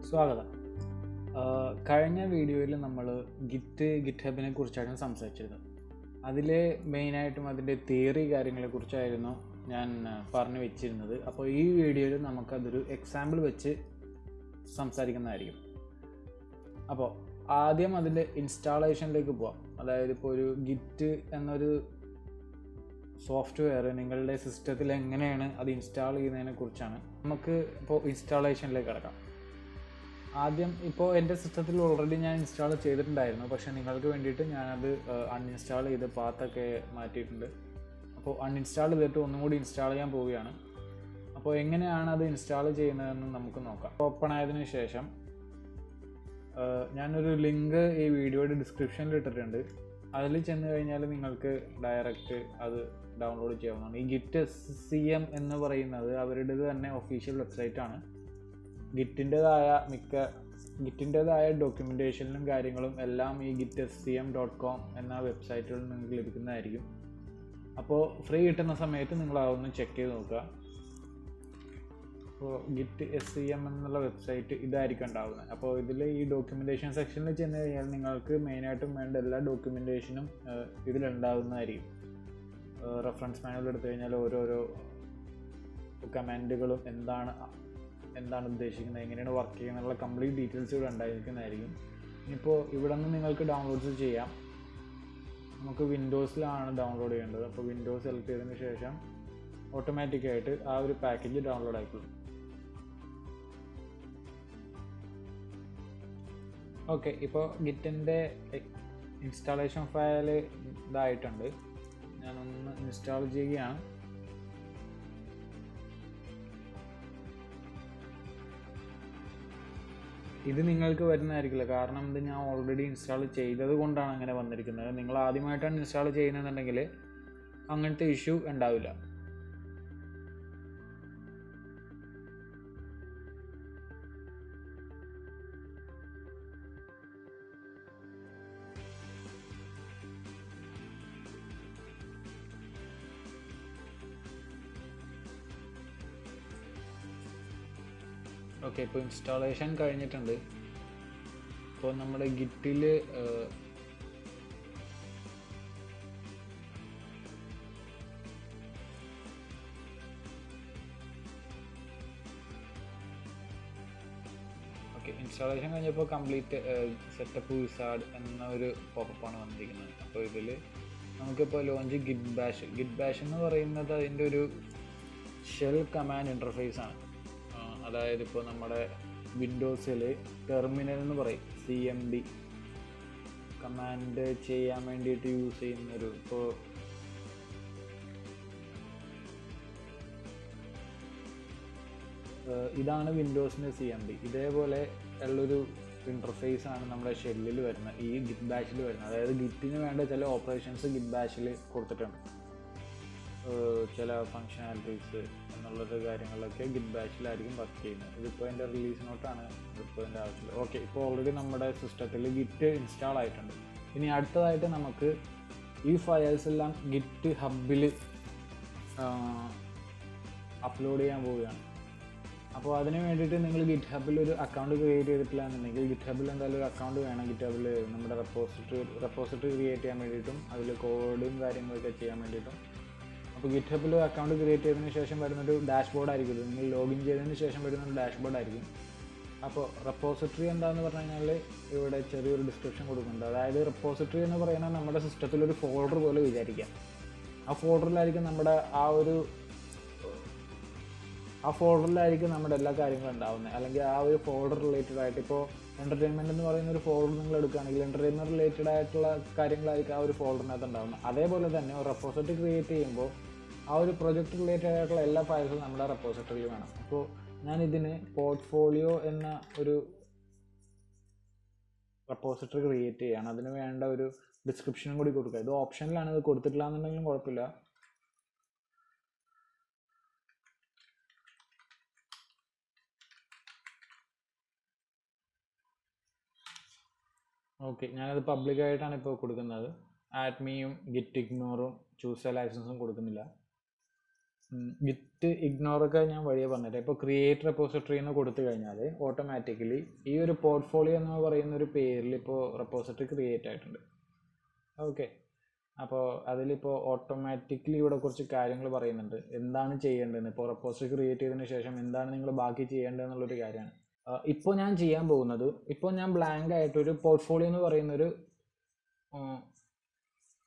സ്വാഗതം. കഴിഞ്ഞ വീഡിയോയിൽ നമ്മൾ ഗിറ്റ് ഹബിനെ കുറിച്ചാണ് സംസാരിച്ചത്. അതിൽ മെയിനായിട്ടും അതിൻ്റെ തിയറി കാര്യങ്ങളെക്കുറിച്ചായിരുന്നു ഞാൻ പറഞ്ഞു വെച്ചിരുന്നത്. അപ്പോൾ ഈ വീഡിയോയിൽ നമുക്കതൊരു എക്സാമ്പിൾ വെച്ച് സംസാരിക്കുന്നതായിരിക്കും. അപ്പോൾ ആദ്യം അതിൻ്റെ ഇൻസ്റ്റാളേഷനിലേക്ക് പോവാം. അതായത് ഇപ്പോൾ ഒരു ഗിറ്റ് എന്നൊരു സോഫ്റ്റ്വെയർ നിങ്ങളുടെ സിസ്റ്റത്തിൽ എങ്ങനെയാണ് അത് ഇൻസ്റ്റാൾ ചെയ്യുന്നതിനെ കുറിച്ചാണ്. നമുക്ക് ഇപ്പോൾ ഇൻസ്റ്റാളേഷനിലേക്ക് കിടക്കാം. ആദ്യം ഇപ്പോൾ എൻ്റെ സിസ്റ്റത്തിൽ ഓൾറെഡി ഞാൻ ഇൻസ്റ്റാൾ ചെയ്തിട്ടുണ്ടായിരുന്നു, പക്ഷേ നിങ്ങൾക്ക് വേണ്ടിയിട്ട് ഞാനത് അൺഇൻസ്റ്റാൾ ചെയ്ത് പാത്തൊക്കെ മാറ്റിയിട്ടുണ്ട്. അപ്പോൾ അൺഇൻസ്റ്റാൾ ചെയ്തിട്ട് ഒന്നും കൂടി ഇൻസ്റ്റാൾ ചെയ്യാൻ പോവുകയാണ്. അപ്പോൾ എങ്ങനെയാണ് അത് ഇൻസ്റ്റാൾ ചെയ്യുന്നതെന്ന് നമുക്ക് നോക്കാം. ഓപ്പൺ ആയതിനു ശേഷം ഞാനൊരു ലിങ്ക് ഈ വീഡിയോയുടെ ഡിസ്ക്രിപ്ഷനിൽ ഇട്ടിട്ടുണ്ട്. അതിൽ ചെന്ന് കഴിഞ്ഞാൽ നിങ്ങൾക്ക് ഡയറക്റ്റ് അത് ഡൗൺലോഡ് ചെയ്യാവുന്നതാണ്. ഈ ഗിറ്റ് SCM എന്ന് പറയുന്നത് അവരുടേത് തന്നെ ഒഫീഷ്യൽ വെബ്സൈറ്റാണ്. ഗിറ്റിൻ്റെതായ ഡോക്യുമെൻറ്റേഷനിലും കാര്യങ്ങളും എല്ലാം ഈ gitscm.com എന്ന വെബ്സൈറ്റിൽ നിങ്ങൾക്ക് ലഭിക്കുന്നതായിരിക്കും. അപ്പോൾ ഫ്രീ കിട്ടുന്ന സമയത്ത് നിങ്ങൾ അതൊന്ന് ചെക്ക് ചെയ്ത് നോക്കുക. അപ്പോൾ ഗിറ്റ് SCM എന്നുള്ള വെബ്സൈറ്റ് ഇതായിരിക്കും ഉണ്ടാവുന്നത്. അപ്പോൾ ഇതിൽ ഈ ഡോക്യുമെൻറ്റേഷൻ സെക്ഷനിൽ ചെന്ന് കഴിഞ്ഞാൽ നിങ്ങൾക്ക് മെയിനായിട്ടും വേണ്ട എല്ലാ ഡോക്യുമെൻറ്റേഷനും ഇതിലുണ്ടാകുന്നതായിരിക്കും. റെഫറൻസ് മാനുവൽ എടുത്തു കഴിഞ്ഞാൽ ഓരോരോ കമാൻഡുകളും എന്താണ് ഉദ്ദേശിക്കുന്നത്, എങ്ങനെയാണ് വർക്ക് ചെയ്യുന്നതിനുള്ള കംപ്ലീറ്റ് ഡീറ്റെയിൽസ് ഇവിടെ ഉണ്ടായിരിക്കുന്നതായിരിക്കും. ഇനിയിപ്പോൾ ഇവിടെ നിന്ന് നിങ്ങൾക്ക് ഡൗൺലോഡ്സ് ചെയ്യാം. നമുക്ക് വിൻഡോസിലാണ് ഡൗൺലോഡ് ചെയ്യേണ്ടത്. അപ്പോൾ വിൻഡോസ് സെലക്ട് ചെയ്തതിന് ശേഷം ഓട്ടോമാറ്റിക്കായിട്ട് ആ ഒരു പാക്കേജ് ഡൗൺലോഡ് ആയിക്കോളും. ഓക്കെ, ഇപ്പോൾ ഗിറ്റിൻ്റെ ഇൻസ്റ്റാളേഷൻ ഫയൽ ഇതായിട്ടുണ്ട്. ഞാനൊന്ന് ഇൻസ്റ്റാൾ ചെയ്യുകയാണ്. ഇത് നിങ്ങൾക്ക് വരുന്നതായിരിക്കില്ല, കാരണം ഇത് ഞാൻ ഓൾറെഡി ഇൻസ്റ്റാൾ ചെയ്തത് കൊണ്ടാണ് അങ്ങനെ വന്നിരിക്കുന്നത്. നിങ്ങൾ ആദ്യമായിട്ടാണ് ഇൻസ്റ്റാൾ ചെയ്യുന്നതെന്നുണ്ടെങ്കിൽ അങ്ങനത്തെ ഇഷ്യൂ ഉണ്ടാവില്ല. ഓക്കെ, ഇപ്പോൾ ഇൻസ്റ്റാളേഷൻ കഴിഞ്ഞിട്ടുണ്ട്. ഇപ്പോൾ നമ്മുടെ ഗിറ്റിൽ ഇൻസ്റ്റാളേഷൻ കഴിഞ്ഞപ്പോൾ കംപ്ലീറ്റ് സെറ്റപ്പ് വിസാർഡ് എന്ന ഒരു പോപ്പപ്പാണ് വന്നിരിക്കുന്നത്. അപ്പോൾ ഇതിൽ നമുക്കിപ്പോൾ ലോഞ്ച് ഗിറ്റ് ബാഷ് എന്ന് പറയുന്നത് അതിൻ്റെ ഒരു ഷെൽ കമാൻഡ് ഇൻ്റർഫേസ് ആണ്. അതായത് ഇപ്പോൾ നമ്മുടെ വിൻഡോസിൽ ടെർമിനൽ എന്ന് പറയും, CMD കമാൻഡ് ചെയ്യാൻ വേണ്ടിയിട്ട് യൂസ് ചെയ്യുന്നൊരു, ഇപ്പോൾ ഇതാണ് വിൻഡോസിൻ്റെ CMD. ഇതേപോലെ ഉള്ളൊരു ഇൻ്റർഫേസ് ആണ് നമ്മുടെ ഷെല്ലിൽ വരുന്നത്, ഈ ഗിറ്റ് ബാഷിൽ വരുന്നത്. അതായത് ഗിറ്റിന് വേണ്ട ചില ഓപ്പറേഷൻസ് ഗിറ്റ് ബാഷിൽ കൊടുത്തിട്ടുണ്ട്. ചില ഫങ്ഷനാലിറ്റീസ് എന്നുള്ളൊരു കാര്യങ്ങളിലൊക്കെ ഗിറ്റ് ബാഷിലായിരിക്കും വർക്ക് ചെയ്യുന്നത്. ഇതിപ്പോൾ എൻ്റെ റിലീസ് നോട്ടാണ്, ഇതിപ്പോൾ എൻ്റെ ആവശ്യമില്ല. ഓക്കെ, ഇപ്പോൾ ഓൾറെഡി നമ്മുടെ സിസ്റ്റത്തിൽ ഗിറ്റ് ഇൻസ്റ്റാൾ ആയിട്ടുണ്ട്. ഇനി അടുത്തതായിട്ട് നമുക്ക് ഈ ഫയൽസ് എല്ലാം ഗിറ്റ് ഹബിൽ അപ്ലോഡ് ചെയ്യാൻ പോവുകയാണ്. അപ്പോൾ അതിന് വേണ്ടിയിട്ട് നിങ്ങൾ ഗിറ്റ് ഹബിൽ ഒരു അക്കൗണ്ട് ക്രിയേറ്റ് ചെയ്തിട്ടില്ല എന്നുണ്ടെങ്കിൽ ഗിറ്റ് ഹബിൽ എന്തായാലും ഒരു അക്കൗണ്ട് വേണം. ഗിറ്റ് ഹബിൽ നമ്മുടെ റെപ്പോസിറ്ററി ക്രിയേറ്റ് ചെയ്യാൻ വേണ്ടിയിട്ടും അതിൽ കോഡും കാര്യങ്ങളൊക്കെ ചെയ്യാൻ വേണ്ടിയിട്ടും. അപ്പോൾ ഗിറ്റ് ഹബിൽ അക്കൗണ്ട് ക്രിയേറ്റ് ചെയ്തതിന് ശേഷം വരുന്നൊരു ഡാഷ്ബോർഡ് ആയിരിക്കും. ഇത് നിങ്ങൾ ലോഗിൻ ചെയ്തതിന് ശേഷം വരുന്നൊരു ഡാഷ്ബോർഡ് ആയിരിക്കും. അപ്പോൾ റെപ്പോസിറ്ററി എന്താണെന്ന് പറഞ്ഞു കഴിഞ്ഞാൽ ഇവിടെ ചെറിയൊരു ഡിസ്ക്രിപ്ഷൻ കൊടുക്കുന്നുണ്ട്. അതായത് റെപ്പോസിറ്ററി എന്ന് പറയുന്നത് നമ്മുടെ സിസ്റ്റത്തിലൊരു ഫോൾഡർ പോലെ വിചാരിക്കാം. ആ ഫോൾഡറിലായിരിക്കും നമ്മുടെ നമ്മുടെ എല്ലാ കാര്യങ്ങളും ഉണ്ടാവുന്നത്. അല്ലെങ്കിൽ ആ ഒരു ഫോൾഡർ റിലേറ്റഡ് ആയിട്ട്, ഇപ്പോൾ എൻ്റർടൈൻമെൻറ്റ് എന്ന് പറയുന്ന ഒരു ഫോൾഡർ നിങ്ങൾ എടുക്കുകയാണെങ്കിൽ എൻ്റർടൈൻമെൻറ്റ് റിലേറ്റഡ് ആയിട്ടുള്ള കാര്യങ്ങളായിരിക്കും ആ ഒരു ഫോൾഡറിനകത്ത് ഉണ്ടാകുന്നത്. അതേപോലെ തന്നെ ഒരു റെപ്പോസിറ്ററി ക്രിയേറ്റ് ചെയ്യുമ്പോൾ ആ ഒരു പ്രൊജക്റ്റ് റിലേറ്റഡ് ആയിട്ടുള്ള എല്ലാ ഫയൽസും നമ്മുടെ റെപ്പോസിറ്ററിയിൽ വേണം. അപ്പോൾ ഞാനിതിന് പോർട്ട്ഫോളിയോ എന്ന ഒരു റെപ്പോസിറ്ററി ക്രിയേറ്റ് ചെയ്യുകയാണ്. അതിന് വേണ്ട ഒരു ഡിസ്ക്രിപ്ഷനും കൂടി കൊടുക്കുക. ഇത് ഓപ്ഷനിലാണ്, ഇത് കൊടുത്തിട്ടില്ല എന്നുണ്ടെങ്കിലും കുഴപ്പമില്ല. ഓക്കെ, ഞാനത് പബ്ലിക്കായിട്ടാണ് ഇപ്പോൾ കൊടുക്കുന്നത്. ആഡ്മിയും ഗിറ്റ് ഇഗ്നോറും ചൂസ് എ ലൈസൻസും കൊടുക്കുന്നില്ല. ഗിറ്റ് ഇഗ്നോറൊക്കെ ഞാൻ വഴിയെ പറഞ്ഞുതരാം. ഇപ്പോൾ ക്രിയേറ്റ് റെപ്പോസിറ്ററി എന്ന് കൊടുത്തു കഴിഞ്ഞാൽ ഓട്ടോമാറ്റിക്കലി ഈ ഒരു പോർട്ട്ഫോളിയോ എന്ന് പറയുന്ന ഒരു പേരിൽ ഇപ്പോൾ റെപ്പോസിറ്ററി ക്രിയേറ്റ് ആയിട്ടുണ്ട്. ഓക്കെ, അപ്പോൾ അതിലിപ്പോൾ ഓട്ടോമാറ്റിക്കലി ഇവിടെ കുറച്ച് കാര്യങ്ങൾ പറയുന്നുണ്ട് എന്താണ് ചെയ്യേണ്ടതെന്ന്. ഇപ്പോൾ റെപ്പോസിറ്ററി ക്രിയേറ്റ് ചെയ്തതിന് ശേഷം എന്താണ് നിങ്ങൾ ബാക്കി ചെയ്യേണ്ടതെന്നുള്ളൊരു കാര്യമാണ്. ഇപ്പോൾ ഞാൻ ചെയ്യാൻ പോകുന്നത്, ഇപ്പോൾ ഞാൻ ബ്ലാങ്ക് ആയിട്ടൊരു പോർട്ട്ഫോളിയോ എന്ന് പറയുന്നൊരു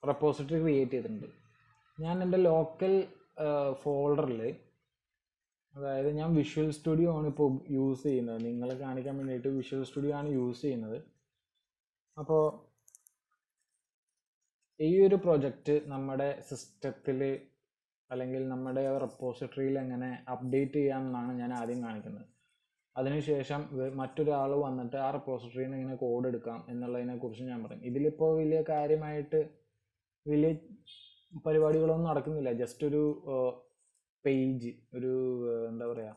റെപ്പോസിറ്ററി ക്രിയേറ്റ് ചെയ്തിട്ടുണ്ട്. ഞാൻ എൻ്റെ ലോക്കൽ ഫോൾഡറിൽ, അതായത് ഞാൻ വിഷ്വൽ സ്റ്റുഡിയോ ആണ് ഇപ്പോൾ യൂസ് ചെയ്യുന്നത്, നിങ്ങളെ കാണിക്കാൻ വേണ്ടിയിട്ട് വിഷ്വൽ സ്റ്റുഡിയോ ആണ് യൂസ് ചെയ്യുന്നത്. അപ്പോൾ ഈ ഒരു പ്രൊജക്റ്റ് നമ്മുടെ സിസ്റ്റത്തിൽ അല്ലെങ്കിൽ നമ്മുടെ റെപ്പോസിറ്ററിയിൽ എങ്ങനെ അപ്ഡേറ്റ് ചെയ്യാമെന്നാണ് ഞാൻ ആദ്യം കാണിക്കുന്നത്. അതിനുശേഷം മറ്റൊരാൾ വന്നിട്ട് ആ റെപ്പോസിറ്ററിയിൽ നിന്ന് എങ്ങനെ കോഡ് എടുക്കാം എന്നുള്ളതിനെക്കുറിച്ച് ഞാൻ പറയും. ഇതിലിപ്പോൾ വലിയ കാര്യമായിട്ട് വലിയ പരിപാടികളൊന്നും നടക്കുന്നില്ല. ജസ്റ്റ് ഒരു പേജ്, ഒരു എന്താ പറയുക,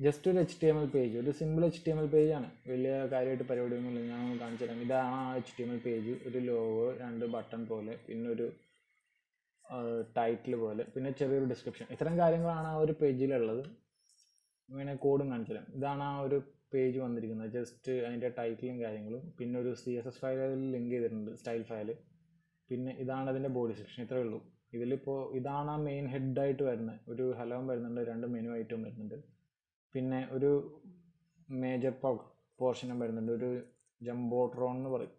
ജസ്റ്റ് ഒരു HTML പേജ്, ഒരു സിമ്പിൾ HTML പേജാണ്. വലിയ കാര്യമായിട്ട് പരിപാടിയൊന്നുമില്ല. ഞാൻ കാണിച്ചു തരാം. ഇതാണ് ആ HTML പേജ്. ഒരു ലോഗോ, 2 ബട്ടൺ പോലെ, പിന്നെ ഒരു ടൈറ്റിൽ പോലെ, പിന്നെ ചെറിയൊരു ഡിസ്ക്രിപ്ഷൻ. ഇത്തരം കാര്യങ്ങളാണ് ആ ഒരു പേജിലുള്ളത്. ഇങ്ങനെ കോഡും കാണിച്ചു തരാം. ഇതാണ് ആ ഒരു പേജ് വന്നിരിക്കുന്നത്. ജസ്റ്റ് അതിൻ്റെ ടൈറ്റിലും കാര്യങ്ങളും, പിന്നെ ഒരു CSS ഫയലിൽ ലിങ്ക് ചെയ്തിട്ടുണ്ട്, സ്റ്റൈൽ ഫയൽ. പിന്നെ ഇതാണ് അതിൻ്റെ ബോഡി സെക്ഷൻ. ഇത്രയേ ഉള്ളൂ. ഇതിലിപ്പോൾ ഇതാണ് ആ മെയിൻ ഹെഡായിട്ട് വരുന്നത്. ഒരു ഹലോം വരുന്നുണ്ട്, 2 മെനു ഐറ്റം വരുന്നുണ്ട്, പിന്നെ ഒരു മേജർ പോർഷനും വരുന്നുണ്ട്. ഒരു ജംബോട്രോൺ എന്ന് പറയും,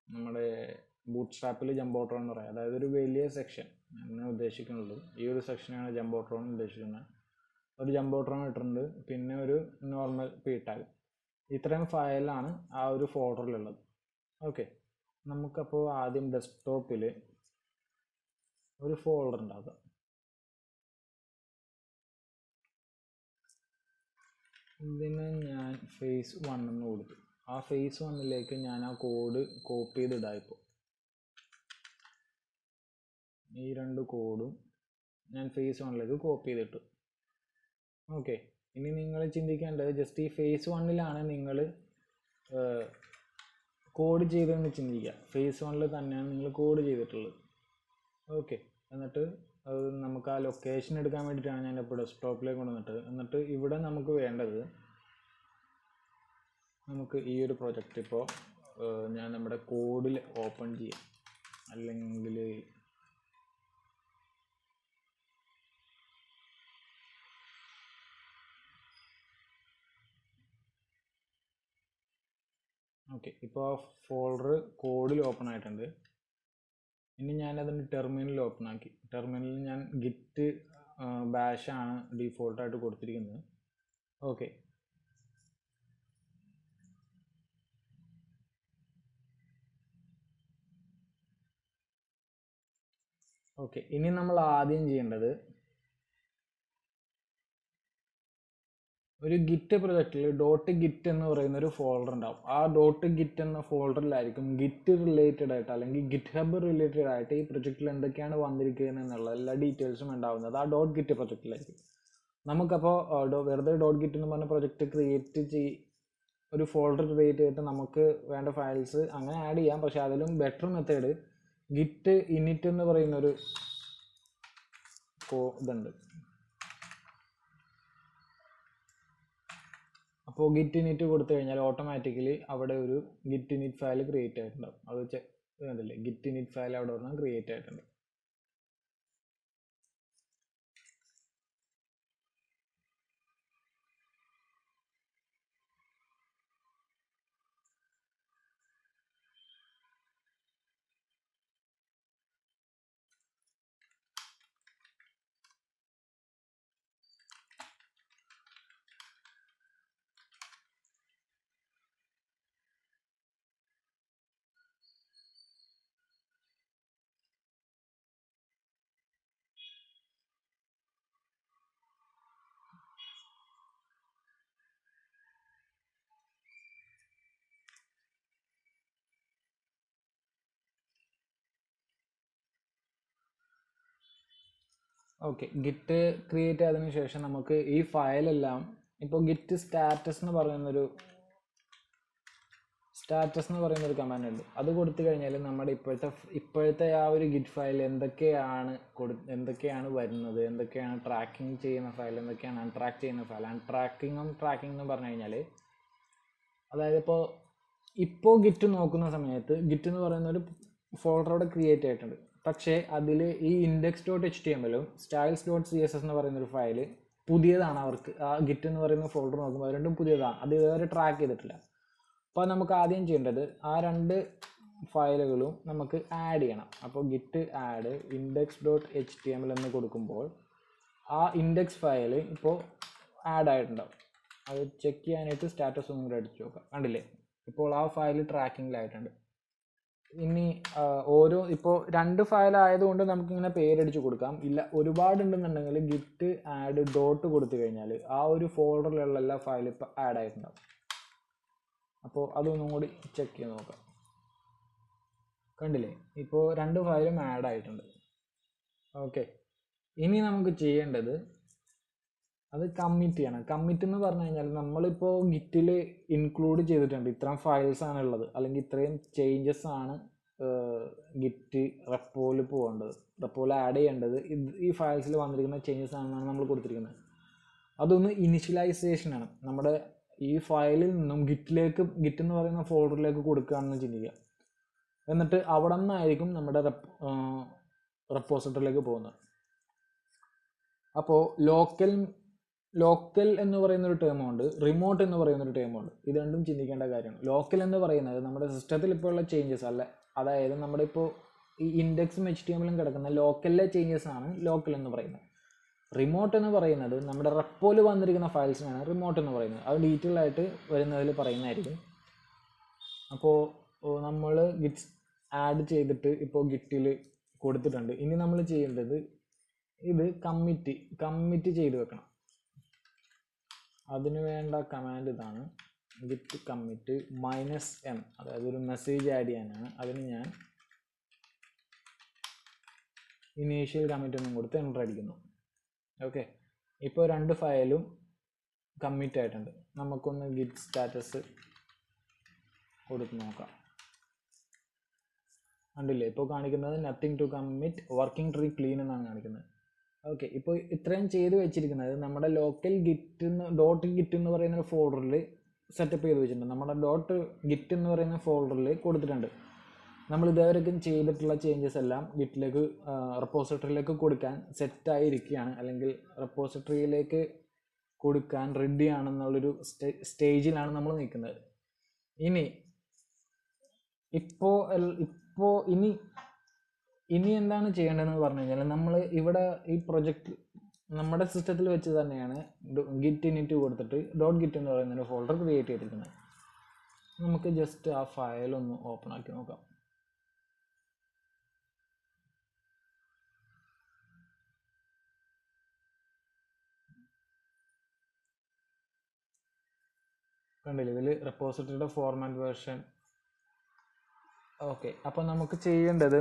നമ്മുടെ ബൂട്ട് സ്ട്രാപ്പിൽ ജംബോട്രോൺ എന്ന് പറയാം. അതായത് ഒരു വലിയ സെക്ഷൻ ഞാൻ ഉദ്ദേശിക്കുന്നുള്ളൂ. ഈ ഒരു സെക്ഷനാണ് ജംബോട്രോൺ ഉദ്ദേശിക്കുന്നത്. ഒരു ജംബോട്രോൺ ഇട്ടിട്ടുണ്ട്, പിന്നെ ഒരു നോർമൽ ടാഗ്. ഇത്രയും ഫയലാണ് ആ ഒരു ഫോൾഡറിലുള്ളത്. ഓക്കെ, നമുക്കപ്പോൾ ആദ്യം ഡെസ്ക്ടോപ്പിൽ ഒരു ഫോൾഡർ ഉണ്ടാക്കാം. ഇതിന് ഞാൻ phase 1 എന്ന് കൊടുത്തു. ആ phase 1ലേക്ക് ഞാൻ ആ കോഡ് കോപ്പി ചെയ്തിടാം. ഇപ്പോൾ ഈ 2 കോഡും ഞാൻ phase 1ലേക്ക് കോപ്പി ചെയ്തിട്ടു. ഓക്കെ, ഇനി നിങ്ങൾ ചിന്തിക്കേണ്ടത് ജസ്റ്റ് ഈ phase 1ലാണ് നിങ്ങൾ കോഡ് ചെയ്തതെന്ന് ചിന്തിക്കുക. phase 1ൽ തന്നെയാണ് നിങ്ങൾ കോഡ് ചെയ്തിട്ടുള്ളത്. ഓക്കെ, എന്നിട്ട് അത് നമുക്ക് ആ ലൊക്കേഷൻ എടുക്കാൻ വേണ്ടിയിട്ടാണ് ഞാൻ ഇപ്പോൾ ഡെസ്ക്ടോപ്പിലേക്ക് കൊണ്ടുവന്നിട്ട്. എന്നിട്ട് ഇവിടെ നമുക്ക് വേണ്ടത്, നമുക്ക് ഈ ഒരു പ്രൊജക്റ്റ് ഇപ്പോൾ ഞാൻ നമ്മുടെ കോഡിൽ ഓപ്പൺ ചെയ്യാം. അല്ലെങ്കിൽ ഓക്കെ, ഇപ്പോൾ ഫോൾഡർ കോഡിൽ ഓപ്പൺ ആയിട്ടുണ്ട്. ഇനി ഞാനതിന് ടെർമിനൽ ഓപ്പൺ ആക്കി. ടെർമിനലിൽ ഞാൻ ഗിറ്റ് ബാഷ് ആണ് ഡീഫോൾട്ടായിട്ട് കൊടുത്തിരിക്കുന്നത്. ഓക്കെ, ഓക്കെ, ഇനി നമ്മൾ ആദ്യം ചെയ്യേണ്ടത്, ഒരു ഗിറ്റ് പ്രൊജക്റ്റിൽ .git എന്ന് പറയുന്ന ഒരു ഫോൾഡർ ഉണ്ടാവും. ആ .git എന്ന ഫോൾഡറിലായിരിക്കും ഗിറ്റ് റിലേറ്റഡ് ആയിട്ട് അല്ലെങ്കിൽ ഗിറ്റ്ഹബ് റിലേറ്റഡ് ആയിട്ട് ഈ പ്രൊജക്റ്റിൽ എന്തൊക്കെയാണ് വന്നിരിക്കുന്നത് എന്നുള്ള എല്ലാ ഡീറ്റെയിൽസും ഉണ്ടാവുന്നത് ആ .git പ്രൊജക്റ്റിലായിരിക്കും. നമുക്കപ്പോൾ വെറുതെ .git എന്ന് പറഞ്ഞ പ്രൊജക്റ്റ് ഒരു ഫോൾഡർ ക്രിയേറ്റ് ചെയ്തിട്ട് നമുക്ക് വേണ്ട ഫയൽസ് അങ്ങനെ ആഡ് ചെയ്യാം. പക്ഷെ അതിലും ബെറ്റർ മെത്തേഡ് ഗിറ്റ് ഇനിറ്റ് എന്ന് പറയുന്നൊരു ഇതുണ്ട്. അപ്പോൾ ഗിറ്റ് ഇനിറ്റ് കൊടുത്തു കഴിഞ്ഞാൽ ഓട്ടോമാറ്റിക്കലി അവിടെ ഒരു ഗിറ്റ് ഇനിറ്റ് ഫയൽ ക്രിയേറ്റ് ആയിട്ടുണ്ടാവും. അത് കണ്ടില്ലേ, ഗിറ്റ് ഇനിറ്റ് ഫയൽ അവിടെ ഒരെണ്ണം ക്രിയേറ്റ് ആയിട്ടുണ്ട്. ഓക്കെ, ഗിറ്റ് ക്രിയേറ്റ് ആയതിനു ശേഷം നമുക്ക് ഈ ഫയലെല്ലാം ഇപ്പോൾ ഗിറ്റ് സ്റ്റാറ്റസ് എന്ന് പറയുന്നൊരു സ്റ്റാറ്റസ് എന്ന് പറയുന്ന ഒരു കമാൻഡ് ഉണ്ട്. അത് കൊടുത്തു കഴിഞ്ഞാൽ നമ്മുടെ ഇപ്പോഴത്തെ ആ ഒരു ഗിറ്റ് ഫയൽ എന്തൊക്കെയാണ് വരുന്നത്, എന്തൊക്കെയാണ് ട്രാക്കിംഗ് ചെയ്യുന്ന ഫയൽ, എന്തൊക്കെയാണ് അൺട്രാക്ക് ചെയ്യുന്ന ഫയൽ. ട്രാക്കിംഗ് എന്ന് പറഞ്ഞു കഴിഞ്ഞാൽ, അതായത് ഇപ്പോൾ ഗിറ്റ് നോക്കുന്ന സമയത്ത് ഗിറ്റ് എന്ന് പറയുന്ന ഒരു ഫോൾഡർ അവിടെ ക്രിയേറ്റ് ആയിട്ടുണ്ട്. പക്ഷേ അതിൽ ഈ index.html styles.css എന്ന് പറയുന്ന ഒരു ഫയൽ പുതിയതാണ്. അവർക്ക് ആ ഗിറ്റ് എന്ന് പറയുന്ന ഫോൾഡർ നോക്കുമ്പോൾ അത് രണ്ടും പുതിയതാണ്, അത് ഇതുവരെ ട്രാക്ക് ചെയ്തിട്ടില്ല. അപ്പോൾ നമുക്ക് ആദ്യം ചെയ്യേണ്ടത് ആ 2 ഫയലുകളും നമുക്ക് ആഡ് ചെയ്യണം. അപ്പോൾ ഗിറ്റ് ആഡ് index.html എന്ന് കൊടുക്കുമ്പോൾ ആ ഇൻഡെക്സ് ഫയൽ ഇപ്പോൾ ആഡ് ആയിട്ടുണ്ടാവും. അത് ചെക്ക് ചെയ്യാനായിട്ട് സ്റ്റാറ്റസ് ഒന്നും കൂടെ അടിച്ചു നോക്കാം. കണ്ടില്ലേ, ഇപ്പോൾ ആ ഫയൽ ട്രാക്കിങ്ങിലായിട്ടുണ്ട്. ഇനി ഇപ്പോൾ 2 ഫയൽ ആയതുകൊണ്ട് നമുക്കിങ്ങനെ പേരടിച്ച് കൊടുക്കാം. ഇല്ല, ഒരുപാടുണ്ടെന്നുണ്ടെങ്കിൽ ഗിറ്റ് ആഡ് ഡോട്ട് കൊടുത്തു കഴിഞ്ഞാൽ ആ ഒരു ഫോൾഡറിലുള്ള എല്ലാ ഫയലും ഇപ്പോൾ ആഡ് ആയിട്ടുണ്ടാവും. അപ്പോൾ അതൊന്നും കൂടി ചെക്ക് ചെയ്ത് നോക്കാം. കണ്ടില്ലേ, ഇപ്പോൾ 2 ഫയലും ആഡ് ആയിട്ടുണ്ട്. ഓക്കെ, ഇനി നമുക്ക് ചെയ്യേണ്ടത് അത് കമ്മിറ്റ് ചെയ്യണം. കമ്മിറ്റ് എന്ന് പറഞ്ഞു കഴിഞ്ഞാൽ നമ്മളിപ്പോൾ ഗിറ്റിൽ ഇൻക്ലൂഡ് ചെയ്തിട്ടുണ്ട് ഇത്രയും ഫയൽസ് ആണ് ഉള്ളത്, അല്ലെങ്കിൽ ഇത്രയും ചേഞ്ചസ് ആണ് ഗിറ്റ് റെപ്പോയിൽ പോകേണ്ടത്, റെപ്പോയിൽ ആഡ് ചെയ്യേണ്ടത്, ഈ ഫയൽസിൽ വന്നിരിക്കുന്ന ചേഞ്ചസ് ആണെന്നാണ് നമ്മൾ കൊടുത്തിരിക്കുന്നത്. അതൊന്ന് ഇനിഷ്യലൈസേഷനാണ്. നമ്മുടെ ഈ ഫയലിൽ നിന്നും ഗിറ്റ് എന്ന് പറയുന്ന ഫോൾഡറിലേക്ക് കൊടുക്കുകയാണെന്ന് ചിന്തിക്കുക. എന്നിട്ട് അവിടെ നിന്നായിരിക്കും നമ്മുടെ റെപ്പോസിറ്ററിലേക്ക് പോകുന്നത്. അപ്പോൾ ലോക്കൽ എന്ന് പറയുന്ന ഒരു ടേമുണ്ട്, റിമോട്ട് എന്ന് പറയുന്ന ഒരു ടേമുണ്ട്. ഇത് രണ്ടും ചിന്തിക്കേണ്ട കാര്യമാണ്. ലോക്കൽ എന്ന് പറയുന്നത് നമ്മുടെ സിസ്റ്റത്തിൽ ഇപ്പോൾ ഉള്ള ചേഞ്ചസ് അല്ല, അതായത് നമ്മുടെ ഇപ്പോൾ ഈ ഇൻഡെക്സും HTML കിടക്കുന്ന ലോക്കലിലെ ചേഞ്ചസ് ആണ് ലോക്കൽ എന്ന് പറയുന്നത്. റിമോട്ട് എന്ന് പറയുന്നത് നമ്മുടെ റെപ്പോയിൽ വന്നിരിക്കുന്ന ഫയൽസിനാണ് റിമോട്ട് എന്ന് പറയുന്നത്. അത് ഡീറ്റെയിൽ ആയിട്ട് വരുന്നതിൽ പറയുന്നതായിരിക്കും. അപ്പോൾ നമ്മൾ ഗിറ്റ് ആഡ് ചെയ്തിട്ട് ഇപ്പോൾ ഗിറ്റിൽ കൊടുത്തിട്ടുണ്ട്. ഇനി നമ്മൾ ചെയ്യേണ്ടത് ഇത് കമ്മിറ്റ് ചെയ്ത് വെക്കണം. അതിന് വേണ്ട കമാൻഡ് ഇതാണ്, ഗിറ്റ് കമ്മിറ്റ് -m, അതായത് ഒരു മെസ്സേജ് ആഡ് ചെയ്യാനാണ്. അതിന് ഞാൻ ഇനീഷ്യൽ കമ്മിറ്റ് ഒന്നും കൊടുത്ത് എൻ്റർ അടിക്കുന്നു. ഓക്കെ, ഇപ്പോൾ 2 ഫയലും കമ്മിറ്റ് ആയിട്ടുണ്ട്. നമുക്കൊന്ന് ഗിറ്റ് സ്റ്റാറ്റസ് കൊടുത്ത് നോക്കാം. കണ്ടില്ലേ, ഇപ്പോൾ കാണിക്കുന്നത് nothing to commit, working tree clean എന്നാണ് കാണിക്കുന്നത്. ഓക്കെ, ഇപ്പോൾ ഇത്രയും ചെയ്ത് വെച്ചിരിക്കുന്നത് നമ്മുടെ ലോക്കൽ ഡോട്ട് ഗിറ്റ് എന്ന് പറയുന്ന ഒരു ഫോൾഡറിൽ സെറ്റപ്പ് ചെയ്ത് വെച്ചിട്ടുണ്ട്. നമ്മുടെ ഡോട്ട് ഗിറ്റ് എന്ന് പറയുന്ന ഫോൾഡറിൽ കൊടുത്തിട്ടുണ്ട്. നമ്മൾ ഇതുവരെയും ചെയ്തിട്ടുള്ള ചേഞ്ചസ് എല്ലാം ഗിറ്റിലേക്ക് റെപ്പോസിറ്ററിയിലേക്ക് കൊടുക്കാൻ സെറ്റായിരിക്കുകയാണ്, അല്ലെങ്കിൽ റെപ്പോസിറ്ററിയിലേക്ക് കൊടുക്കാൻ റെഡി ആണെന്നുള്ളൊരു സ്റ്റേജിലാണ് നമ്മൾ നിൽക്കുന്നത്. ഇനി എന്താണ് ചെയ്യേണ്ടതെന്ന് പറഞ്ഞു കഴിഞ്ഞാൽ, നമ്മൾ ഇവിടെ ഈ പ്രൊജക്റ്റ് നമ്മുടെ സിസ്റ്റത്തിൽ വെച്ച് തന്നെയാണ് ഗിറ്റ് ഇനിറ്റ് കൊടുത്തിട്ട് ഡോട്ട് ഗിറ്റ് എന്ന് പറയുന്ന ഒരു ഫോൾഡർ ക്രിയേറ്റ് ചെയ്തിരിക്കുന്നത്. നമുക്ക് ജസ്റ്റ് ആ ഫയൽ ഒന്ന് ഓപ്പൺ ആക്കി നോക്കാം. കണ്ടില്ലേ, ഇതിൽ റെപ്പോസിറ്ററിയുടെ ഫോർമാറ്റ് വേർഷൻ. ഓക്കെ, അപ്പോൾ നമുക്ക് ചെയ്യേണ്ടത്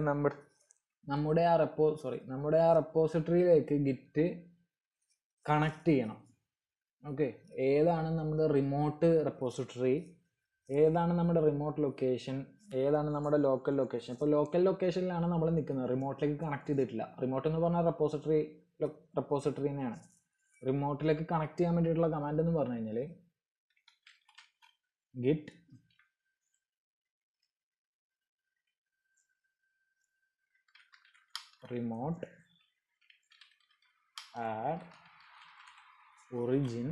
നമ്മുടെ ആ റെപ്പോസിറ്ററിയിലേക്ക് ഗിറ്റ് കണക്ട് ചെയ്യണം. ഓക്കെ, ഏതാണ് നമ്മുടെ റിമോട്ട് റെപ്പോസിറ്ററി, ഏതാണ് നമ്മുടെ റിമോട്ട് ലൊക്കേഷൻ, ഏതാണ് നമ്മുടെ ലോക്കൽ ലൊക്കേഷൻ. ഇപ്പോൾ ലോക്കൽ ലൊക്കേഷനിലാണ് നമ്മൾ നിൽക്കുന്നത്, റിമോട്ടിലേക്ക് കണക്ട് ചെയ്തിട്ടില്ല. റിമോട്ട് എന്ന് പറഞ്ഞാൽ റെപ്പോസിറ്ററിനെയാണ്. റിമോട്ടിലേക്ക് കണക്ട് ചെയ്യാൻ വേണ്ടിയിട്ടുള്ള കമാൻഡ് എന്ന് പറഞ്ഞു കഴിഞ്ഞാൽ ഗിറ്റ് റിമോട്ട് ആഡ് ഒറിജിൻ,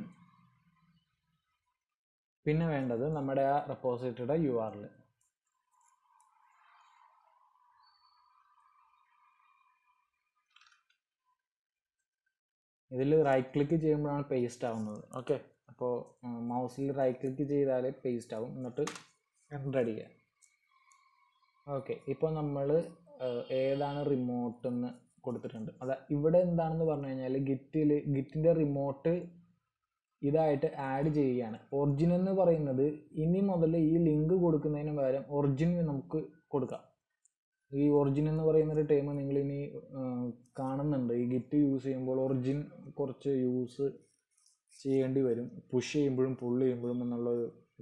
പിന്നെ വേണ്ടത് നമ്മുടെ ആ റെപ്പോസിറ്ററിയുടെ URL. ഇതിൽ റൈറ്റ് ക്ലിക്ക് ചെയ്യുമ്പോഴാണ് പേസ്റ്റ് ആവുന്നത്. ഓക്കെ, അപ്പോൾ മൗസിൽ റൈറ്റ് ക്ലിക്ക് ചെയ്താൽ പേസ്റ്റ് ആവും, എന്നിട്ട് എൻ്റർ അടിക്കുക. ഓക്കെ, ഇപ്പോൾ നമ്മൾ ഏതാണ് റിമോട്ട് എന്ന് കൊടുത്തിട്ടുണ്ട്. ഇവിടെ എന്താണെന്ന് പറഞ്ഞു കഴിഞ്ഞാൽ ഗിറ്റിൻ്റെ റിമോട്ട് ഇതായിട്ട് ആഡ് ചെയ്യുകയാണ്. ഒറിജിൻ എന്ന് പറയുന്നത് ഇനി മുതൽ ഈ ലിങ്ക് കൊടുക്കുന്നതിന് പകരം ഒറിജിൻ നമുക്ക് കൊടുക്കാം. ഈ ഒറിജിൻ എന്ന് പറയുന്നൊരു ടൈം നിങ്ങൾ ഇനി കാണുന്നുണ്ട്. ഈ ഗിറ്റ് യൂസ് ചെയ്യുമ്പോൾ ഒറിജിൻ കുറച്ച് യൂസ് ചെയ്യേണ്ടി വരും, പുഷ് ചെയ്യുമ്പോഴും പുൾ ചെയ്യുമ്പോഴും എന്നുള്ള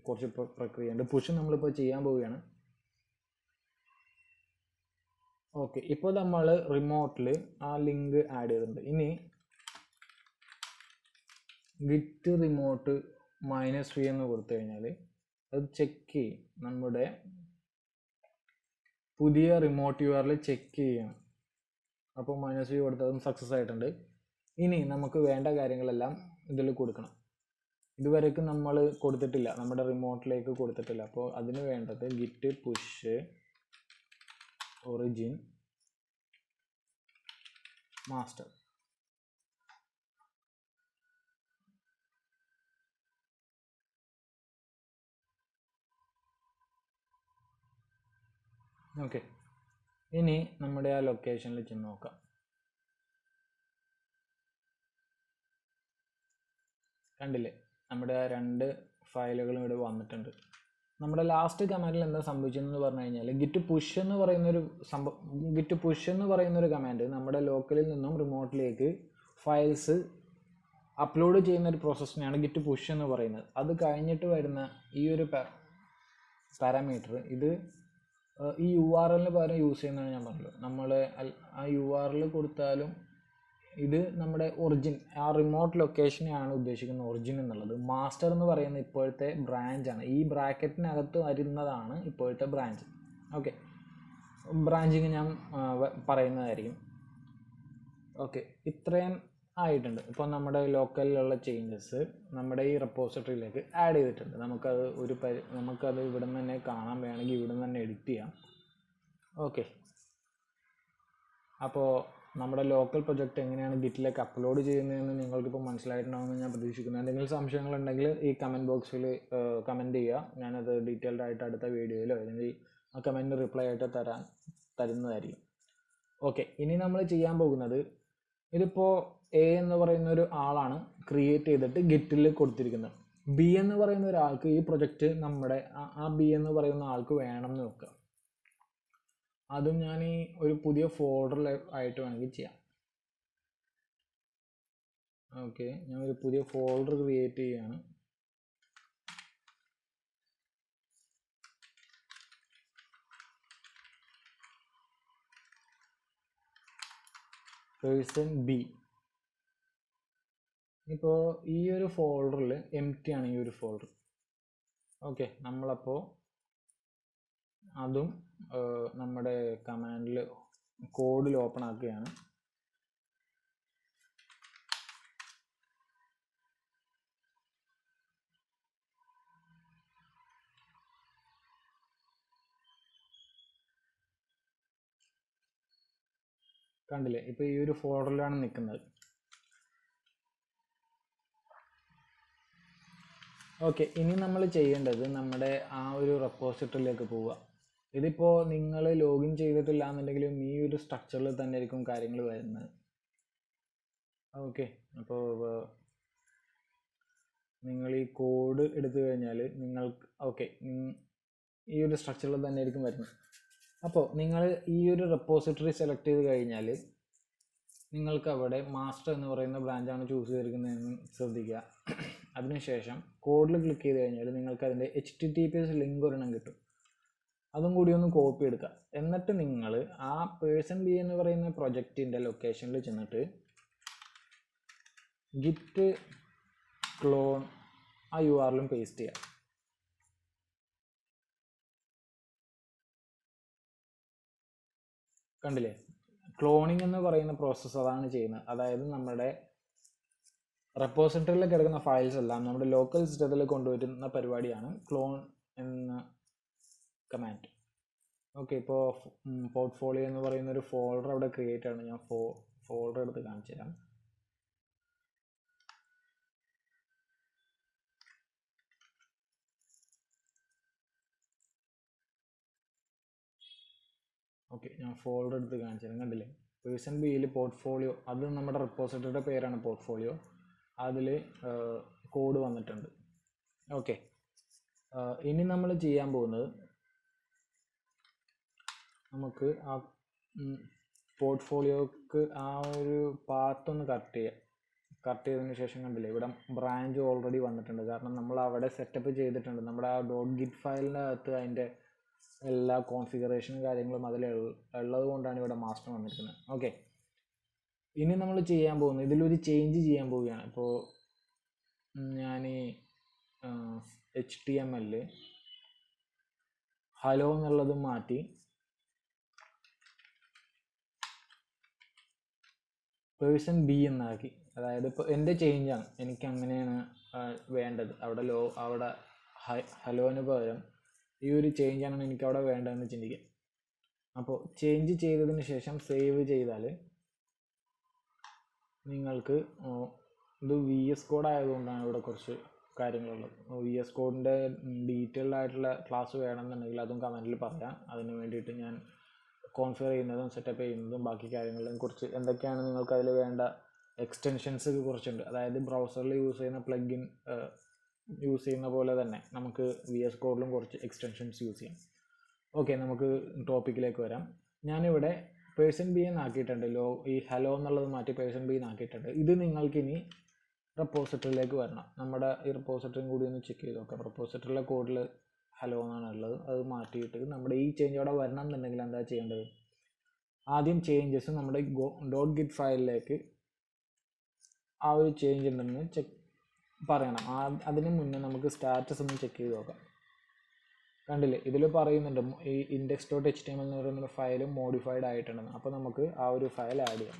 കുറച്ച് പ്രക്രിയയുണ്ട്. പുഷ് നമ്മളിപ്പോൾ ചെയ്യാൻ പോവുകയാണ്. ഓക്കെ, ഇപ്പോൾ നമ്മൾ റിമോട്ടിൽ ആ ലിങ്ക് ആഡ് ചെയ്തിട്ടുണ്ട്. ഇനി ഗിറ്റ് റിമോട്ട് -v എന്ന് കൊടുത്തു കഴിഞ്ഞാൽ അത് ചെക്ക് ചെയ്യും, നമ്മുടെ പുതിയ റിമോട്ട് URL ചെക്ക് ചെയ്യണം. അപ്പോൾ -v കൊടുത്തതും സക്സസ് ആയിട്ടുണ്ട്. ഇനി നമുക്ക് വേണ്ട കാര്യങ്ങളെല്ലാം ഇതിൽ കൊടുക്കണം. ഇതുവരേക്കും നമ്മൾ കൊടുത്തിട്ടില്ല, നമ്മുടെ റിമോട്ടിലേക്ക് കൊടുത്തിട്ടില്ല. അപ്പോൾ അതിന് വേണ്ടത് git push origin master. Okay, ഇനി നമ്മുടെ ആ ലൊക്കേഷനിൽ ചെന്ന് നോക്കാം. കണ്ടില്ലേ, നമ്മുടെ ആ 2 ഫയലുകളും ഇവിടെ വന്നിട്ടുണ്ട്. നമ്മുടെ ലാസ്റ്റ് കമാൻഡിൽ എന്താ സംഭവിച്ചതെന്ന് പറഞ്ഞു കഴിഞ്ഞാൽ ഗിറ്റ് പുഷ് എന്ന് പറയുന്നൊരു കമാൻഡ് നമ്മുടെ ലോക്കലിൽ നിന്നും റിമോട്ടിലേക്ക് ഫയൽസ് അപ്ലോഡ് ചെയ്യുന്ന ഒരു പ്രോസസ്സിനെയാണ് ഗിറ്റ് പുഷ് എന്ന് പറയുന്നത്. അത് കഴിഞ്ഞിട്ട് വരുന്ന ഈ ഒരു പാരാമീറ്റർ ഇത് ഈ URL പകരം യൂസ് ചെയ്യുന്നതാണ് ഞാൻ പറഞ്ഞത്. നമ്മൾ ആ URL കൊടുത്താലും ഇത് നമ്മുടെ ഒറിജിൻ, ആ റിമോട്ട് ലൊക്കേഷനെയാണ് ഉദ്ദേശിക്കുന്നത് ഒറിജിൻ എന്നുള്ളത്. മാസ്റ്റർ എന്ന് പറയുന്ന ഇപ്പോഴത്തെ ബ്രാഞ്ചാണ്, ഈ ബ്രാക്കറ്റിനകത്ത് വരുന്നതാണ് ഇപ്പോഴത്തെ ബ്രാഞ്ച്. ഓക്കെ, ബ്രാഞ്ചിങ് ഞാൻ പറയുന്നതായിരിക്കും. ഓക്കെ, ഇത്രയും ആയിട്ടുണ്ട്. ഇപ്പോൾ നമ്മുടെ ലോക്കലിലുള്ള ചേഞ്ചസ് നമ്മുടെ ഈ റെപ്പോസിറ്ററിയിലേക്ക് ആഡ് ചെയ്തിട്ടുണ്ട്. നമുക്കത് ഇവിടെ നിന്ന് തന്നെ കാണാൻ, വേണമെങ്കിൽ ഇവിടെ നിന്ന് തന്നെ എഡിറ്റ് ചെയ്യാം. ഓക്കെ, അപ്പോൾ നമ്മുടെ ലോക്കൽ പ്രൊജക്റ്റ് എങ്ങനെയാണ് ഗിറ്റിലേക്ക് അപ്ലോഡ് ചെയ്യുന്നതെന്ന് നിങ്ങൾക്കിപ്പോൾ മനസ്സിലായിട്ടുണ്ടാവുമെന്ന് ഞാൻ പ്രതീക്ഷിക്കുന്നു. എന്തെങ്കിലും സംശയങ്ങളുണ്ടെങ്കിൽ ഈ കമൻറ്റ് ബോക്സിൽ കമൻറ്റ് ചെയ്യുക. ഞാനത് ഡീറ്റെയിൽഡ് ആയിട്ട് അടുത്ത വീഡിയോയിലോ അല്ലെങ്കിൽ ആ കമൻറ്റ് റിപ്ലൈ ആയിട്ട് തരുന്നതായിരിക്കും. ഓക്കെ, ഇനി നമ്മൾ ചെയ്യാൻ പോകുന്നത്, ഇതിപ്പോൾ A എന്ന് പറയുന്ന ഒരു ആളാണ് ക്രിയേറ്റ് ചെയ്തിട്ട് ഗിറ്റിൽ കൊടുത്തിരിക്കുന്നത്. B എന്ന് പറയുന്ന ഒരാൾക്ക് ഈ പ്രൊജക്റ്റ് നമ്മുടെ ആ B എന്ന് പറയുന്ന ആൾക്ക് വേണം എന്ന് വെക്കുക. അതും ഞാൻ ഈ ഒരു പുതിയ ഫോൾഡർ ആയിട്ട് വേണമെങ്കിൽ ചെയ്യാം. ഓക്കെ, ഞാൻ ഒരു പുതിയ ഫോൾഡർ ക്രിയേറ്റ് ചെയ്യുകയാണ്. Person B. ഇപ്പോൾ ഈ ഒരു ഫോൾഡറിൽ എംപ്റ്റി ആണ് ഈ ഒരു ഫോൾഡർ. ഓക്കെ, നമ്മളപ്പോൾ അതും നമ്മുടെ കമാൻഡിൽ കോഡിൽ ഓപ്പൺ ആക്കുകയാണ്. കണ്ടില്ലേ, ഇപ്പോൾ ഈ ഒരു ഫോൾഡറിലാണ് നിൽക്കുന്നത്. ഓക്കെ, ഇനി നമ്മൾ ചെയ്യേണ്ടത് നമ്മുടെ ആ ഒരു റെപ്പോസിറ്ററിയിലേക്ക് പോവുക. ഇതിപ്പോൾ നിങ്ങൾ ലോഗിൻ ചെയ്തിട്ടില്ല എന്നുണ്ടെങ്കിലും ഈ ഒരു സ്ട്രക്ചറിൽ തന്നെ ആയിരിക്കും കാര്യങ്ങൾ വരുന്നത്. ഓക്കെ, അപ്പോൾ നിങ്ങൾ ഈ കോഡ് എടുത്തു കഴിഞ്ഞാൽ നിങ്ങൾക്ക് ഈ ഒരു സ്ട്രക്ചറിൽ തന്നെ ആയിരിക്കും വരുന്നത്. അപ്പോൾ നിങ്ങൾ ഈ ഒരു റെപ്പോസിറ്ററി സെലക്ട് ചെയ്ത് കഴിഞ്ഞാൽ നിങ്ങൾക്ക് അവിടെ മാസ്റ്റർ എന്ന് പറയുന്ന ബ്രാഞ്ചാണ് ചൂസ് ചെയ്തിരിക്കുന്നതെന്ന് ശ്രദ്ധിക്കുക. അതിനുശേഷം കോഡിൽ ക്ലിക്ക് ചെയ്ത് കഴിഞ്ഞാൽ നിങ്ങൾക്ക് അതിൻ്റെ HTTPS ലിങ്ക് ഒരെണ്ണം കിട്ടും. അതും കൂടി ഒന്ന് കോപ്പി എടുക്കുക. എന്നിട്ട് നിങ്ങൾ ആ പേഴ്സൺ B എന്ന് പറയുന്ന പ്രൊജക്റ്റിൻ്റെ ലൊക്കേഷനിൽ ചെന്നിട്ട് ഗിറ്റ് ക്ലോൺ ആ URL പേസ്റ്റ് ചെയ്യുക. കണ്ടില്ലേ, ക്ലോണിംഗ് എന്ന് പറയുന്ന പ്രോസസ്സ് അതാണ് ചെയ്യുന്നത്. അതായത് നമ്മുടെ റെപ്പോസിറ്ററിയിൽ കിടക്കുന്ന ഫയൽസ് എല്ലാം നമ്മുടെ ലോക്കൽ സിസ്റ്റത്തിൽ കൊണ്ടുവരുന്ന പരിപാടിയാണ് ക്ലോൺ എന്ന കമാൻഡ്. ഓക്കെ, ഇപ്പോൾ പോർട്ട്ഫോളിയോ എന്ന് പറയുന്ന ഒരു ഫോൾഡർ അവിടെ ക്രിയേറ്റ് ആണ്. ഞാൻ ഫോൾഡർ എടുത്ത് കാണിച്ചു തരാം. ഓക്കെ, ഞാൻ ഫോൾഡർ എടുത്ത് കാണിച്ചു തരാം. കണ്ടില്ലേ, പേഴ്സൺ ബിയിൽ പോർട്ട്ഫോളിയോ, അത് നമ്മുടെ റെപ്പോസിറ്ററിയുടെ പേരാണ് പോർട്ട്ഫോളിയോ. അതിൽ കോഡ് വന്നിട്ടുണ്ട്. ഓക്കെ, ഇനി നമ്മൾ ചെയ്യാൻ പോകുന്നത്, നമുക്ക് ആ പോർട്ട്ഫോളിയോക്ക് ആ ഒരു പാത്ത് ഒന്ന് കറക്റ്റ് ചെയ്യാം. കട്ട് ചെയ്തതിന് ശേഷം കണ്ടില്ലേ ഇവിടെ ബ്രാഞ്ച് ഓൾറെഡി വന്നിട്ടുണ്ട്. കാരണം നമ്മൾ അവിടെ സെറ്റപ്പ് ചെയ്തിട്ടുണ്ട്. നമ്മുടെ ആ ഡോട്ട് ഗിറ്റ് ഫയലിൻ്റെ അകത്ത് അതിൻ്റെ എല്ലാ കോൺഫിഗറേഷനും കാര്യങ്ങളും അതിൽ ഉള്ളത് കൊണ്ടാണ് ഇവിടെ മാസ്റ്റർ വന്നിരിക്കുന്നത്. ഓക്കെ, ഇനി നമ്മൾ ചെയ്യാൻ പോകുന്നത് ഇതിലൊരു ചേഞ്ച് ചെയ്യാൻ പോവുകയാണ്. ഇപ്പോൾ ഞാൻ HTML ഹലോ എന്നുള്ളത് മാറ്റി പേഴ്സൺ ബി എന്നാക്കി. അതായത് ഇപ്പോൾ എൻ്റെ ചേഞ്ചാണ്, എനിക്ക് അങ്ങനെയാണ് വേണ്ടത്. അവിടെ ഹലോന് പകരം ഈ ഒരു ചേഞ്ചാണ് എനിക്ക് അവിടെ വേണ്ടതെന്ന് ചിന്തിക്കാം. അപ്പോൾ ചേഞ്ച് ചെയ്തതിന് ശേഷം സേവ് ചെയ്താൽ നിങ്ങൾക്ക് ഇത് VS കോഡ് ആയതുകൊണ്ടാണ് ഇവിടെ കുറച്ച് കാര്യങ്ങളുള്ളത്. VS കോഡിൻ്റെ ഡീറ്റെയിൽഡ് ആയിട്ടുള്ള ക്ലാസ് വേണമെന്നുണ്ടെങ്കിൽ അതും കമൻറ്റിൽ പറയാം. അതിന് വേണ്ടിയിട്ട് ഞാൻ കോൺഫിഗർ ചെയ്യുന്നതും സെറ്റപ്പ് ചെയ്യുന്നതും ബാക്കി കാര്യങ്ങളെയും കുറിച്ച് എന്തൊക്കെയാണ് നിങ്ങൾക്ക് അതിൽ വേണ്ട എക്സ്റ്റൻഷൻസ് കുറച്ചുണ്ട്. അതായത് ബ്രൗസറിൽ യൂസ് ചെയ്യുന്ന പ്ലഗിൻ യൂസ് ചെയ്യുന്ന പോലെ തന്നെ നമുക്ക് VS കോഡിലും കുറച്ച് എക്സ്റ്റൻഷൻസ് യൂസ് ചെയ്യാം. ഓക്കെ, നമുക്ക് ടോപ്പിക്കിലേക്ക് വരാം. ഞാനിവിടെ പേഴ്സൺ ബി എന്നാക്കിയിട്ടുണ്ട്. ഈ ഹലോ എന്നുള്ളത് മാറ്റി പേഴ്സൺ ബി എന്നാക്കിയിട്ടുണ്ട്. ഇത് നിങ്ങൾക്കിനി റെപ്പോസിറ്ററിയിലേക്ക് വരണം. നമ്മുടെ ഈ റെപ്പോസിറ്ററിയും കൂടി ഒന്ന് ചെക്ക് ചെയ്ത് നോക്കാം. റെപ്പോസിറ്ററിലെ കോഡിൽ ഹലോ എന്നാണ് ഉള്ളത്. അത് മാറ്റിയിട്ട് നമ്മുടെ ഈ ചേഞ്ച് അവിടെ വരണം എന്നുണ്ടെങ്കിൽ എന്താ ചെയ്യേണ്ടത്? ആദ്യം ചേഞ്ചസ് നമ്മുടെ ഡോട്ട് ഗിറ്റ് ഫയലിലേക്ക് ആ ഒരു ചേഞ്ച് ഉണ്ടെന്ന് പറയണം. അതിന് മുന്നേ നമുക്ക് സ്റ്റാറ്റസ് ഒന്ന് ചെക്ക് ചെയ്ത് നോക്കാം. കണ്ടില്ലേ, ഇതിൽ പറയുന്നുണ്ട് ഈ index.html എന്ന് പറയുന്ന ഫയൽ മോഡിഫൈഡ് ആയിട്ടുണ്ടെന്ന്. അപ്പോൾ നമുക്ക് ആ ഒരു ഫയൽ ആഡ് ചെയ്യാം.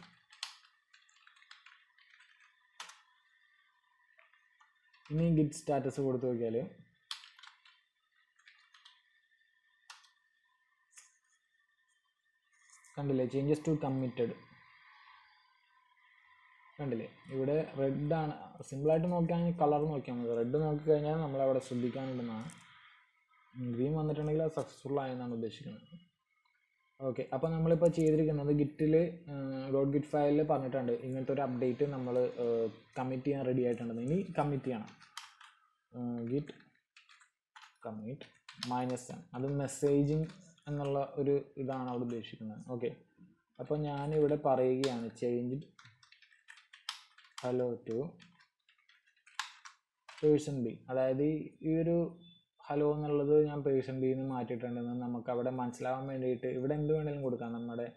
ഇനി ഗിറ്റ് സ്റ്റാറ്റസ് കൊടുത്തു നോക്കിയാൽ കണ്ടില്ലേ, ചേഞ്ചസ് ടു കമ്മിറ്റഡ് കണ്ടില്ലേ. ഇവിടെ റെഡ് ആണ്. സിമ്പിളായിട്ട് നോക്കുകയാണെങ്കിൽ കളർ നോക്കിയാൽ മതി. റെഡ് നോക്കിക്കഴിഞ്ഞാൽ നമ്മളവിടെ ശ്രദ്ധിക്കാനുണ്ടെന്നാണ്. ഗ്രീൻ വന്നിട്ടുണ്ടെങ്കിൽ അത് സക്സസ്ഫുൾ ആയെന്നാണ് ഉദ്ദേശിക്കുന്നത്. ഓക്കെ, അപ്പോൾ നമ്മളിപ്പോൾ ചെയ്തിരിക്കുന്നത് ഗിറ്റിൽ ഡോട്ട് ഗിറ്റ് ഫയലിൽ പറഞ്ഞിട്ടുണ്ട് ഇങ്ങനത്തെ ഒരു അപ്ഡേറ്റ് നമ്മൾ കമ്മിറ്റ് ചെയ്യാൻ റെഡി ആയിട്ടുണ്ടെന്ന്. ഇനി കമ്മിറ്റ് ചെയ്യണം. ഗിറ്റ് കമ്മിറ്റ് -n, അത് മെസ്സേജിങ് എന്നുള്ള ഒരു ഇതാണ് അവിടെ ഉദ്ദേശിക്കുന്നത്. ഓക്കെ, അപ്പോൾ ഞാനിവിടെ പറയുകയാണ് change hello to person B. അതായത് ഈ ഒരു ഹലോ എന്നുള്ളത് ഞാൻ പേഴ്സൺ ബി എന്ന് മാറ്റിയിട്ടുണ്ടെന്ന് നമുക്ക് അവിടെ മനസ്സിലാവാൻ വേണ്ടിയിട്ട് ഇവിടെ എന്ത് വേണമെങ്കിലും കൊടുക്കാം. നമ്മുടെ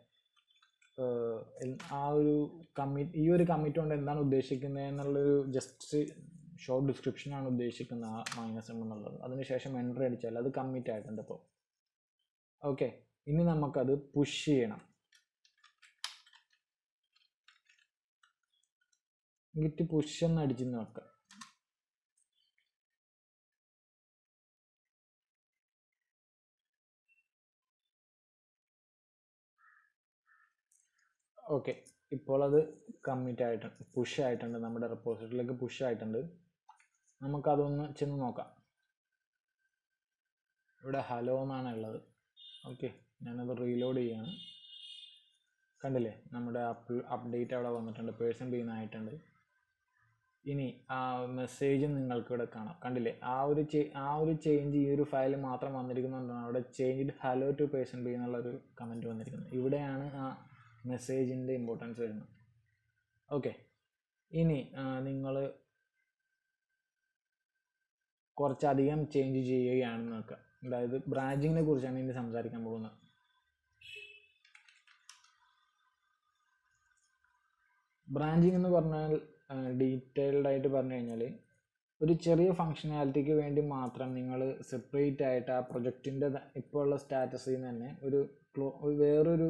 ആ ഒരു ഈ ഒരു കമ്മിറ്റ് കൊണ്ട് എന്താണ് ഉദ്ദേശിക്കുന്നത് എന്നുള്ളൊരു ജസ്റ്റ് ഷോർട്ട് ഡിസ്ക്രിപ്ഷനാണ് ഉദ്ദേശിക്കുന്നത് ആ -m എന്നുള്ളത്. അതിനുശേഷം എൻ്റർ അടിച്ചാൽ അത് കമ്മിറ്റ് ആയിട്ടുണ്ട് ഇപ്പോൾ. ഓക്കെ, ഇനി നമുക്കത് പുഷ് ചെയ്യണം. ഗിറ്റ് പുഷ് എന്ന് അടിച്ച് നോക്കാം. ഓക്കെ, ഇപ്പോൾ അത് കമ്മിറ്റ് ആയിട്ടുണ്ട്, പുഷ് ആയിട്ടുണ്ട്. നമ്മുടെ റെപ്പോസിറ്ററിയിലേക്ക് പുഷ് ആയിട്ടുണ്ട്. നമുക്കതൊന്ന് ചെന്ന് നോക്കാം. ഇവിടെ ഹലോ എന്നാണ് ഉള്ളത്. ഓക്കെ, ഞാനത് റീലോഡ് ചെയ്യാണ്. കണ്ടില്ലേ, നമ്മുടെ അപ്ഡേറ്റ് അവിടെ വന്നിട്ടുണ്ട്. പേഴ്സൺ ബി എന്നായിട്ടുണ്ട്. ഇനി ആ മെസ്സേജ് നിങ്ങൾക്ക് ഇവിടെ കാണാം. കണ്ടില്ലേ, ആ ഒരു ചേഞ്ച് ഈ ഒരു ഫയൽ മാത്രം വന്നിരിക്കുന്നതുകൊണ്ടാണ് അവിടെ change hello to person B എന്നുള്ളൊരു കമൻറ്റ് വന്നിരിക്കുന്നത്. ഇവിടെയാണ് ആ മെസ്സേജിൻ്റെ ഇമ്പോർട്ടൻസ് വരുന്നത്. ഓക്കെ, ഇനി നിങ്ങൾ കുറച്ചധികം ചേഞ്ച് ചെയ്യുകയാണെന്ന് നോക്കുക. അതായത് ബ്രാഞ്ചിങ്ങിനെ കുറിച്ചാണ് ഇനി സംസാരിക്കാൻ പോകുന്നത്. ബ്രാഞ്ചിങ് എന്ന് പറഞ്ഞാൽ ഡീറ്റെയിൽഡ് ആയിട്ട് പറഞ്ഞു കഴിഞ്ഞാൽ ഒരു ചെറിയ ഫങ്ഷനാലിറ്റിക്ക് വേണ്ടി മാത്രം നിങ്ങൾ സെപ്പറേറ്റ് ആയിട്ട് ആ പ്രൊജക്റ്റിൻ്റെ ഇപ്പോൾ ഉള്ള സ്റ്റാറ്റസിൽ നിന്ന് തന്നെ വേറൊരു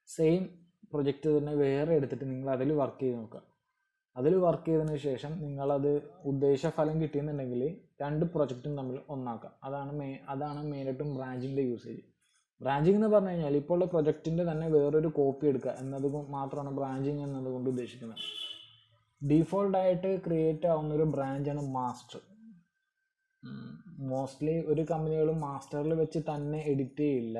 സെയിം പ്രൊജക്റ്റ് തന്നെ വേറെ എടുത്തിട്ട് നിങ്ങൾ അതിൽ വർക്ക് ചെയ്ത് നോക്കുക. അതിൽ വർക്ക് ചെയ്തതിന് ശേഷം നിങ്ങളത് ഉദ്ദേശ ഫലം കിട്ടിയെന്നുണ്ടെങ്കിൽ രണ്ട് പ്രൊജക്റ്റും തമ്മിൽ ഒന്നാക്കാം. അതാണ് മെയിനായിട്ടും ബ്രാഞ്ചിങ്ങിൻ്റെ യൂസേജ്. ബ്രാഞ്ചിങ് എന്ന് പറഞ്ഞു കഴിഞ്ഞാൽ ഇപ്പോൾ ഉള്ള പ്രൊജക്റ്റിൻ്റെ തന്നെ വേറൊരു കോപ്പി എടുക്കുക എന്നത് മാത്രമാണ് ബ്രാഞ്ചിങ് എന്നതുകൊണ്ട് ഉദ്ദേശിക്കുന്നത്. ഡീഫോൾട്ടായിട്ട് ക്രിയേറ്റ് ആവുന്നൊരു ബ്രാഞ്ചാണ് മാസ്റ്റർ. മോസ്റ്റ്ലി ഒരു കമ്പനികളും മാസ്റ്ററിൽ വെച്ച് തന്നെ എഡിറ്റ് ചെയ്യില്ല.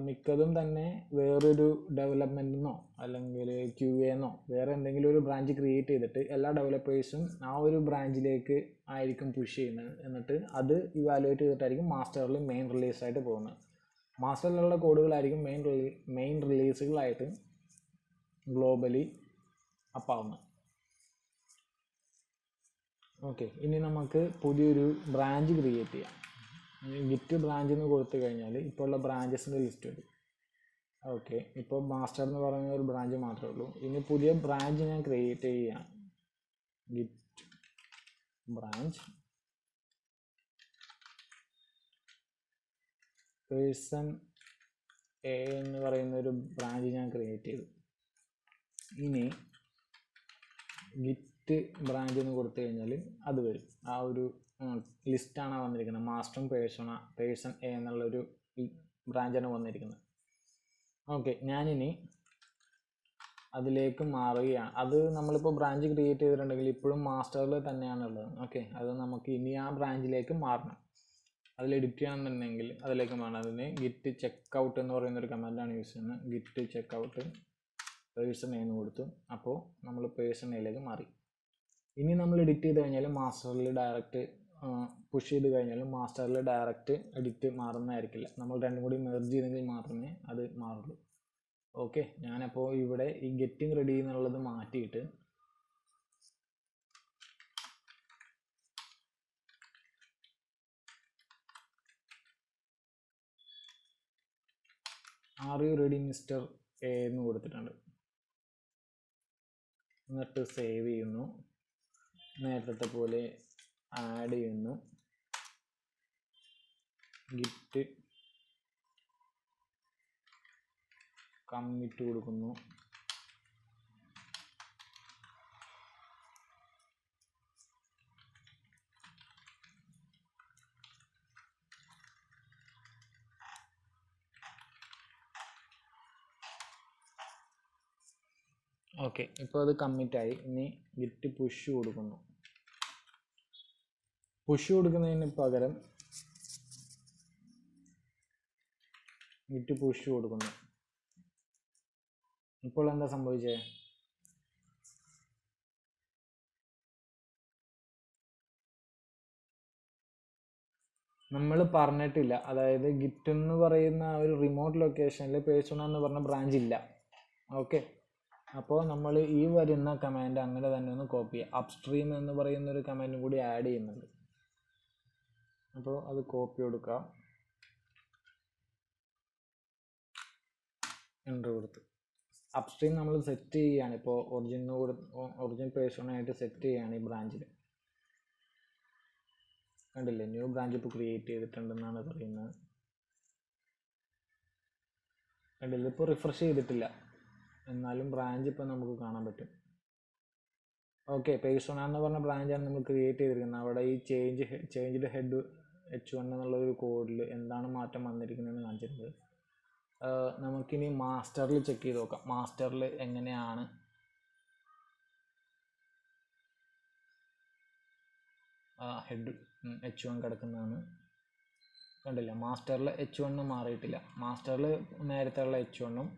മിക്കതും തന്നെ വേറൊരു ഡെവലപ്മെൻറ്റിനോ അല്ലെങ്കിൽ QA വേറെ എന്തെങ്കിലും ഒരു ബ്രാഞ്ച് ക്രിയേറ്റ് ചെയ്തിട്ട് എല്ലാ ഡെവലപ്പേഴ്സും ആ ഒരു ബ്രാഞ്ചിലേക്ക് ആയിരിക്കും പുഷ് ചെയ്യുന്നത്. എന്നിട്ട് അത് ഇവാലുവേറ്റ് ചെയ്തിട്ടായിരിക്കും മാസ്റ്ററിൽ മെയിൻ റിലീസായിട്ട് പോകുന്നത്. മാസ്റ്ററിലുള്ള കോഡുകളായിരിക്കും മെയിൻ റിലീസുകളായിട്ട് ഗ്ലോബലി അപ്പാവുന്നത്. ഓക്കെ, ഇനി നമുക്ക് പുതിയൊരു ബ്രാഞ്ച് ക്രിയേറ്റ് ചെയ്യാം. ഗിറ്റ് ബ്രാഞ്ച് എന്ന് കൊടുത്തു കഴിഞ്ഞാൽ ഇപ്പോൾ ഉള്ള ബ്രാഞ്ചസിൻ്റെ ലിസ്റ്റ് വരും. ഓക്കെ, ഇപ്പോൾ മാസ്റ്റർ എന്ന് പറയുന്ന ഒരു ബ്രാഞ്ച് മാത്രമേ ഉള്ളൂ. ഇനി പുതിയ ബ്രാഞ്ച് ഞാൻ ക്രിയേറ്റ് ചെയ്യുകയാണ്. ഗിറ്റ് ബ്രാഞ്ച് പേഴ്സൺ എ എന്ന് പറയുന്ന ഒരു ബ്രാഞ്ച് ഞാൻ ക്രിയേറ്റ് ചെയ്തു. ഇനി ഗിറ്റ് ബ്രാഞ്ച് എന്ന് കൊടുത്തു കഴിഞ്ഞാൽ അത് വരും. ആ ഒരു ലിസ്റ്റാണ് വന്നിരിക്കുന്നത്. മാസ്റ്ററും പേഴ്സൺ എ എന്നുള്ളൊരു ബ്രാഞ്ചാണ് വന്നിരിക്കുന്നത്. ഓക്കെ, ഞാനിനി അതിലേക്ക് മാറുകയാണ്. അത് നമ്മളിപ്പോൾ ബ്രാഞ്ച് ക്രിയേറ്റ് ചെയ്തിട്ടുണ്ടെങ്കിൽ ഇപ്പോഴും മാസ്റ്ററിൽ തന്നെയാണുള്ളത്. ഓക്കെ, അത് നമുക്ക് ഇനി ആ ബ്രാഞ്ചിലേക്ക് മാറണം. അതിൽ എഡിറ്റ് ചെയ്യണമെന്നുണ്ടെങ്കിൽ അതിലേക്ക് മാറണം. അതിന് ഗിറ്റ് ചെക്കൗട്ട് എന്ന് പറയുന്നൊരു കമാൻഡാണ് യൂസ് ചെയ്യുന്നത്. ഗിറ്റ് ചെക്കൗട്ട് പേഴ്സൺ എന്ന് കൊടുത്തു. അപ്പോൾ നമ്മൾ പേഴ്സൺ എയിലേക്ക് മാറി. ഇനി നമ്മൾ എഡിറ്റ് ചെയ്ത് കഴിഞ്ഞാൽ മാസ്റ്ററിൽ ഡയറക്റ്റ് പുഷ് ചെയ്ത് കഴിഞ്ഞാൽ മാസ്റ്ററിൽ ഡയറക്റ്റ് എഡിറ്റ് മാറുന്നതായിരിക്കില്ല. നമ്മൾ രണ്ടും കൂടി മെർജ് ചെയ്തെങ്കിൽ മാത്രമേ അത് മാറുള്ളൂ. ഓക്കെ, ഞാനപ്പോൾ ഇവിടെ ഈ ഗെറ്റിംഗ് റെഡി എന്നുള്ളത് മാറ്റിയിട്ട് are you ready mister A എന്ന് കൊടുത്തിട്ടുണ്ട്. എന്നിട്ട് സേവ് ചെയ്യുന്നു. നേരത്തെ പോലെ ആഡ് ചെയ്യുന്നു. ഗിറ്റ് കമ്മിറ്റ് കൊടുക്കുന്നു. ഓക്കെ, ഇപ്പോൾ അത് കമ്മിറ്റായി. ഇനി ഗിറ്റ് പുഷ് കൊടുക്കുന്നു. പുഷ് കൊടുക്കുന്നതിന് പകരം ഗിറ്റ് പുഷ് കൊടുക്കുന്നു. ഇപ്പോൾ എന്താ സംഭവിച്ചത്? നമ്മൾ പറഞ്ഞിട്ടില്ല. അതായത് ഗിറ്റ് എന്ന് പറയുന്ന ഒരു റിമോട്ട് ലൊക്കേഷനിൽ പേഴ്സണ എന്ന് പറഞ്ഞ ബ്രാഞ്ച് ഇല്ല. ഓക്കെ, അപ്പോൾ നമ്മൾ ഈ വരുന്ന കമാൻഡ് അങ്ങനെ തന്നെ ഒന്ന് കോപ്പി ചെയ്യുക. അപ്സ്ട്രീം എന്ന് പറയുന്ന ഒരു കമാൻഡും കൂടി ആഡ് ചെയ്യുന്നുണ്ട്. അപ്പോൾ അത് കോപ്പി കൊടുക്കാം. എൻ്റർ കൊടുത്ത് അപ്സ്ട്രീം നമ്മൾ സെറ്റ് ചെയ്യുകയാണ്. ഇപ്പോൾ ഒറിജിനൽ പേഴ്സണായിട്ട് സെറ്റ് ചെയ്യുകയാണ് ഈ ബ്രാഞ്ചിൽ. കണ്ടില്ലേ, ന്യൂ ബ്രാഞ്ച് ഇപ്പോൾ ക്രിയേറ്റ് ചെയ്തിട്ടുണ്ടെന്നാണ് പറയുന്നത്. കണ്ടില്ല, ഇപ്പോൾ റിഫ്രഷ് ചെയ്തിട്ടില്ല, എന്നാലും ബ്രാഞ്ച് ഇപ്പോൾ നമുക്ക് കാണാൻ പറ്റും. ഓക്കെ, പേഴ്സണ എന്ന് പറഞ്ഞ ബ്രാഞ്ചാണ് നമ്മൾ ക്രിയേറ്റ് ചെയ്തിരിക്കുന്നത്. അവിടെ ഈ ചേഞ്ച്ഡ് ഹെഡ് H1 എന്നുള്ള ഒരു കോഡിൽ എന്താണ് മാറ്റം വന്നിരിക്കുന്നതെന്ന് കാണിച്ചിട്ടുണ്ട്. നമുക്കിനി മാസ്റ്ററിൽ ചെക്ക് ചെയ്ത് നോക്കാം. മാസ്റ്ററിൽ എങ്ങനെയാണ് ഹെഡ് H1 കിടക്കുന്നതാണ്. കണ്ടില്ല, മാസ്റ്ററിൽ H1 മാറിയിട്ടില്ല. മാസ്റ്ററിൽ നേരത്തെ ഉള്ള H1ഉം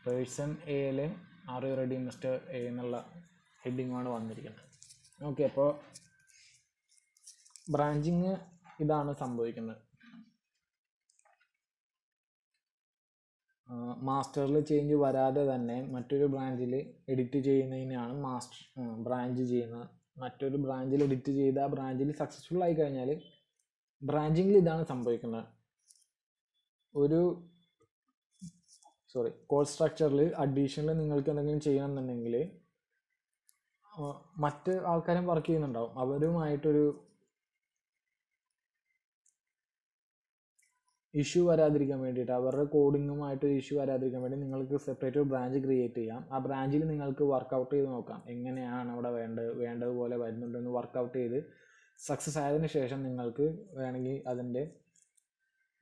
പേഴ്സൺ എയിൽ are you ready mister A എന്നുള്ള ഹെഡിങ്ങുമാണ് വന്നിരിക്കുന്നത്. ഓക്കെ, അപ്പോൾ ബ്രാഞ്ചിങ് ഇതാണ് സംഭവിക്കുന്നത്. മാസ്റ്ററിൽ ചേഞ്ച് വരാതെ തന്നെ മറ്റൊരു ബ്രാഞ്ചിൽ എഡിറ്റ് ചെയ്യുന്നതിനാണ് ബ്രാഞ്ച് ചെയ്യുന്നത്. മറ്റൊരു ബ്രാഞ്ചിൽ എഡിറ്റ് ചെയ്ത് ആ ബ്രാഞ്ചിൽ സക്സസ്ഫുൾ ആയി കഴിഞ്ഞാൽ ബ്രാഞ്ചിങ്ങിൽ ഇതാണ് സംഭവിക്കുന്നത്. കോഡ് സ്ട്രക്ചറിൽ അഡീഷണൽ നിങ്ങൾക്ക് എന്തെങ്കിലും ചെയ്യണമെന്നുണ്ടെങ്കിൽ മറ്റ് ആൾക്കാരും വർക്ക് ചെയ്യുന്നുണ്ടാവും. അവരുമായിട്ടൊരു ഇഷ്യൂ വരാതിരിക്കാൻ വേണ്ടിയിട്ട്, അവരുടെ കോഡിങ്ങുമായിട്ടൊരു ഇഷ്യൂ വരാതിരിക്കാൻ വേണ്ടി നിങ്ങൾക്ക് സെപ്പറേറ്റ് ഒരു ബ്രാഞ്ച് ക്രിയേറ്റ് ചെയ്യാം. ആ ബ്രാഞ്ചിൽ നിങ്ങൾക്ക് വർക്കൗട്ട് ചെയ്ത് നോക്കാം എങ്ങനെയാണ് അവിടെ വേണ്ടതുപോലെ വരുന്നുണ്ടെന്ന് വർക്കൗട്ട് ചെയ്ത് സക്സസ് ആയതിനു ശേഷം നിങ്ങൾക്ക് വേണമെങ്കിൽ അതിൻ്റെ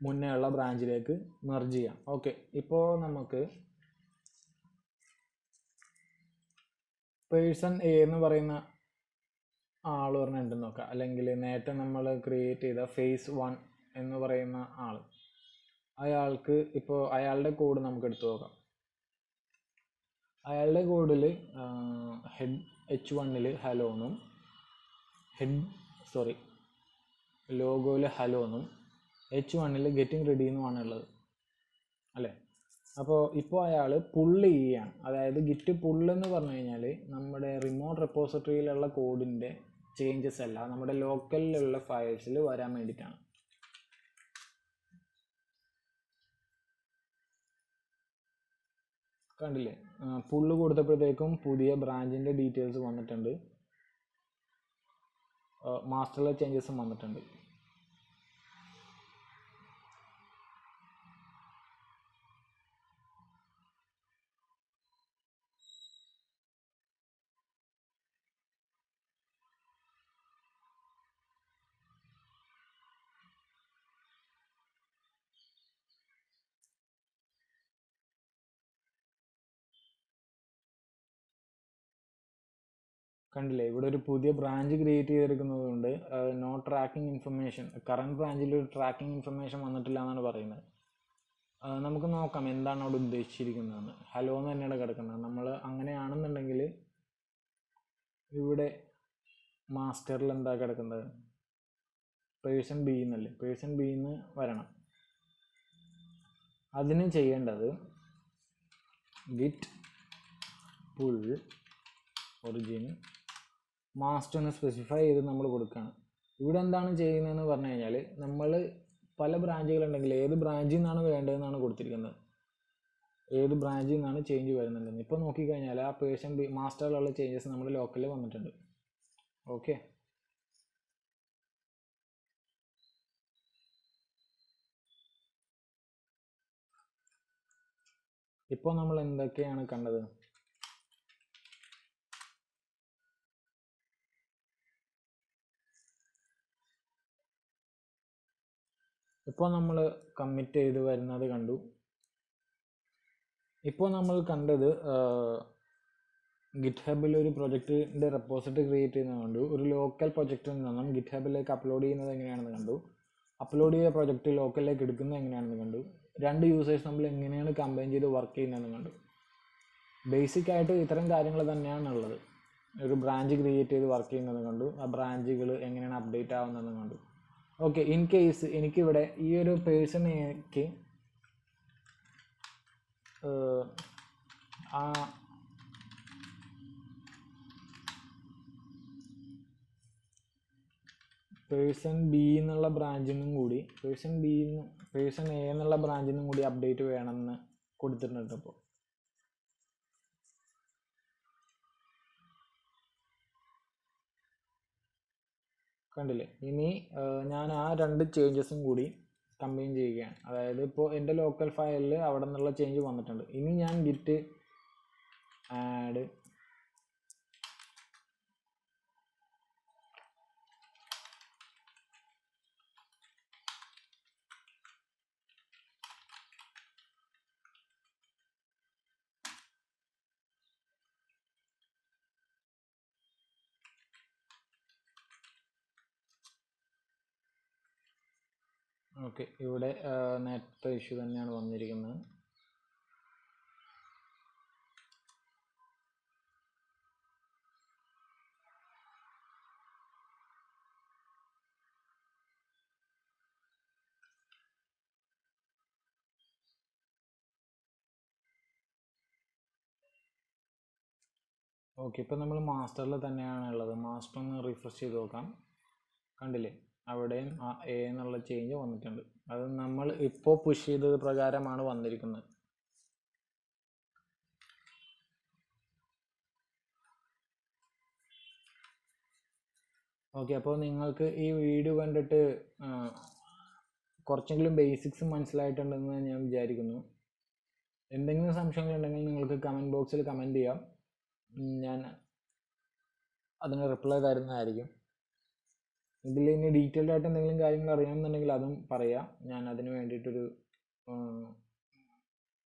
മുന്നേ ഉള്ള ബ്രാഞ്ചിലേക്ക് മെർജ് ചെയ്യാം. ഓക്കെ, ഇപ്പോൾ നമുക്ക് പേഴ്സൺ എ എന്ന് പറയുന്ന ആൾ പറഞ്ഞിട്ടുണ്ടെന്ന് നോക്കാം. അല്ലെങ്കിൽ നേരത്തെ നമ്മൾ ക്രിയേറ്റ് ചെയ്ത phase 1 എന്ന് പറയുന്ന ആൾ, അയാൾക്ക് ഇപ്പോൾ അയാളുടെ കോഡ് നമുക്ക് എടുത്തു നോക്കാം. അയാളുടെ കോഡിൽ ഹെഡ് H1ൽ ഹലോന്നും ലോഗോയിൽ ഹലോന്നും H1ൽ ഗെറ്റിംഗ് റെഡി എന്നുമാണ് ഉള്ളത് അല്ലേ. അപ്പോൾ ഇപ്പോൾ അയാൾ പുള്ള് ചെയ്യുകയാണ്. അതായത് ഗിറ്റ് പുള്ള് എന്ന് പറഞ്ഞു കഴിഞ്ഞാൽ നമ്മുടെ റിമോട്ട് റെപ്പോസിറ്ററിയിലുള്ള കോഡിൻ്റെ ചേഞ്ചസ് അല്ല, നമ്മുടെ ലോക്കലിലുള്ള ഫയൽസിൽ വരാൻ വേണ്ടിയിട്ടാണ്. കണ്ടില്ലേ, പുള്ള് കൊടുത്തപ്പോഴത്തേക്കും പുതിയ ബ്രാഞ്ചിൻ്റെ ഡീറ്റെയിൽസ് വന്നിട്ടുണ്ട്, മാസ്റ്ററിലെ ചേഞ്ചസും വന്നിട്ടുണ്ട്. കണ്ടില്ലേ, ഇവിടെ ഒരു പുതിയ ബ്രാഞ്ച് ക്രിയേറ്റ് ചെയ്തെടുക്കുന്നത് കൊണ്ട് നോ ട്രാക്കിംഗ് ഇൻഫർമേഷൻ, കറണ്ട് ബ്രാഞ്ചിൽ ഒരു ട്രാക്കിംഗ് ഇൻഫർമേഷൻ വന്നിട്ടില്ല എന്നാണ് പറയുന്നത്. നമുക്ക് നോക്കാം എന്താണ് അവിടെ ഉദ്ദേശിച്ചിരിക്കുന്നതെന്ന്. ഹലോ എന്ന് തന്നെയാണ് കിടക്കുന്നത്. നമ്മൾ അങ്ങനെയാണെന്നുണ്ടെങ്കിൽ ഇവിടെ മാസ്റ്ററിൽ എന്താ കിടക്കുന്നത്, പേഴ്സൺ ബി എന്നല്ലേ, പേഴ്സൺ ബി എന്ന് വരണം. അതിന് ചെയ്യേണ്ടത് ഗിറ്റ് പുൾ ഒറിജിൻ മാസ്റ്റർ എന്ന് സ്പെസിഫൈ ചെയ്ത് നമ്മൾ കൊടുക്കുകയാണ്. ഇവിടെ എന്താണ് ചെയ്യുന്നതെന്ന് പറഞ്ഞു കഴിഞ്ഞാൽ, നമ്മൾ പല ബ്രാഞ്ചുകളുണ്ടെങ്കിൽ ഏത് ബ്രാഞ്ചിൽ നിന്നാണ് വേണ്ടതെന്നാണ് കൊടുത്തിരിക്കുന്നത്, ഏത് ബ്രാഞ്ചിൽ നിന്നാണ് ചേഞ്ച് വരുന്നുണ്ടെന്ന്. ഇപ്പോൾ നോക്കിക്കഴിഞ്ഞാൽ ആ പേഴ്സൺ ബി മാസ്റ്ററിലുള്ള ചേഞ്ചസ് നമ്മുടെ ലോക്കലിൽ വന്നിട്ടുണ്ട്. ഓക്കെ, ഇപ്പോൾ നമ്മൾ എന്തൊക്കെയാണ് കണ്ടത്? ഇപ്പോൾ നമ്മൾ കമ്മിറ്റ് ചെയ്ത് വരുന്നത് കണ്ടു. ഇപ്പോൾ നമ്മൾ കണ്ടത് ഗിറ്റ് ഹബിൽ ഒരു പ്രൊജക്റ്റിൻ്റെ റെപ്പോസിറ്ററി ക്രിയേറ്റ് ചെയ്യുന്നത് കണ്ടു. ഒരു ലോക്കൽ പ്രൊജക്റ്റിൽ നിന്നും ഗിറ്റ് ഹബിലേക്ക് അപ്ലോഡ് ചെയ്യുന്നത് എങ്ങനെയാണെന്ന് കണ്ടു. അപ്ലോഡ് ചെയ്ത പ്രൊജക്റ്റ് ലോക്കലിലേക്ക് എടുക്കുന്നത് എങ്ങനെയാണെന്ന് കണ്ടു. രണ്ട് യൂസേഴ്സ് നമ്മൾ എങ്ങനെയാണ് കമ്പൈൻ ചെയ്ത് വർക്ക് ചെയ്യുന്നതെന്ന് കണ്ടു. ബേസിക് ആയിട്ട് ഇത്തരം കാര്യങ്ങൾ തന്നെയാണുള്ളത്. ഒരു ബ്രാഞ്ച് ക്രിയേറ്റ് ചെയ്ത് വർക്ക് ചെയ്യുന്നത് കണ്ടു. ആ ബ്രാഞ്ചുകൾ എങ്ങനെയാണ് അപ്ഡേറ്റ് ആവുന്നതെന്ന് കണ്ടു. ഓക്കെ, ഇൻ കേസ് എനിക്കിവിടെ ഈ ഒരു പേഴ്സണേക്ക് ആ പേഴ്സൺ ബി എന്നുള്ള ബ്രാഞ്ചിൽ നിന്നും കൂടി പേഴ്സൺ എ എന്നുള്ള ബ്രാഞ്ചിൽ നിന്നും കൂടി അപ്ഡേറ്റ് വേണമെന്ന് കൊടുത്തിട്ടുണ്ട്. ഇപ്പോൾ കണ്ടില്ലേ, ഇനി ഞാൻ ആ രണ്ട് ചേഞ്ചസും കൂടി കമ്പൈൻ ചെയ്യുകയാണ്. അതായത് ഇപ്പോൾ എൻ്റെ ലോക്കൽ ഫയലിൽ അവിടെ നിന്നുള്ള ചേഞ്ച് വന്നിട്ടുണ്ട്. ഇനി ഞാൻ ഗിറ്റ് ആഡ് ഓക്കെ, ഇവിടെ നേരത്തെ ഇഷ്യൂ തന്നെയാണ് വന്നിരിക്കുന്നത്. ഓക്കെ, ഇപ്പോൾ നമ്മൾ മാസ്റ്ററിൽ തന്നെയാണ് ഉള്ളത്. മാസ്റ്റർ ഒന്ന് റിഫ്രഷ് ചെയ്ത് നോക്കാം. കണ്ടില്ലേ, അവിടെയും ആ എ എന്നുള്ള ചേഞ്ച് വന്നിട്ടുണ്ട്. അത് നമ്മൾ ഇപ്പോൾ പുഷ് ചെയ്തത് പ്രകാരമാണ് വന്നിരിക്കുന്നത്. ഓക്കെ, അപ്പോൾ നിങ്ങൾക്ക് ഈ വീഡിയോ കണ്ടിട്ട് കുറച്ചെങ്കിലും ബേസിക്സ് മനസ്സിലായിട്ടുണ്ടെന്ന് ഞാൻ വിചാരിക്കുന്നു. എന്തെങ്കിലും സംശയങ്ങളുണ്ടെങ്കിൽ നിങ്ങൾക്ക് കമൻറ്റ് ബോക്സിൽ കമൻറ്റ് ചെയ്യാം. ഞാൻ അതിന് റിപ്ലൈ തരുന്നതായിരിക്കും. ഇതിൽ ഇനി ഡീറ്റെയിൽഡ് ആയിട്ട് എന്തെങ്കിലും കാര്യങ്ങൾ അറിയണമെന്നുണ്ടെങ്കിൽ അതും പറയാം. ഞാൻ അതിന് വേണ്ടിയിട്ടൊരു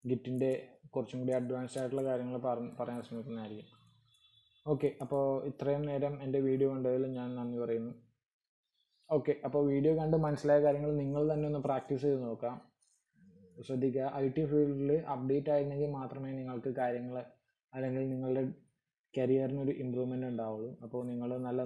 ഗിറ്റിൻ്റെ കുറച്ചും കൂടി അഡ്വാൻസ്ഡ് ആയിട്ടുള്ള കാര്യങ്ങൾ പറയാൻ ശ്രമിക്കുന്നതായിരിക്കും. ഓക്കെ, അപ്പോൾ ഇത്രയും നേരം എൻ്റെ വീഡിയോ കണ്ടതിൽ ഞാൻ നന്ദി പറയുന്നു. ഓക്കെ, അപ്പോൾ വീഡിയോ കണ്ട് മനസ്സിലായ കാര്യങ്ങൾ നിങ്ങൾ തന്നെ ഒന്ന് പ്രാക്ടീസ് ചെയ്ത് നോക്കാം. ശ്രദ്ധിക്കുക, IT ഫീൽഡിൽ അപ്ഡേറ്റ് ആയിരുന്നെങ്കിൽ മാത്രമേ നിങ്ങൾക്ക് കാര്യങ്ങൾ അല്ലെങ്കിൽ നിങ്ങളുടെ കരിയറിനൊരു ഇമ്പ്രൂവ്മെൻ്റ് ഉണ്ടാവുള്ളൂ. അപ്പോൾ നിങ്ങൾ നല്ല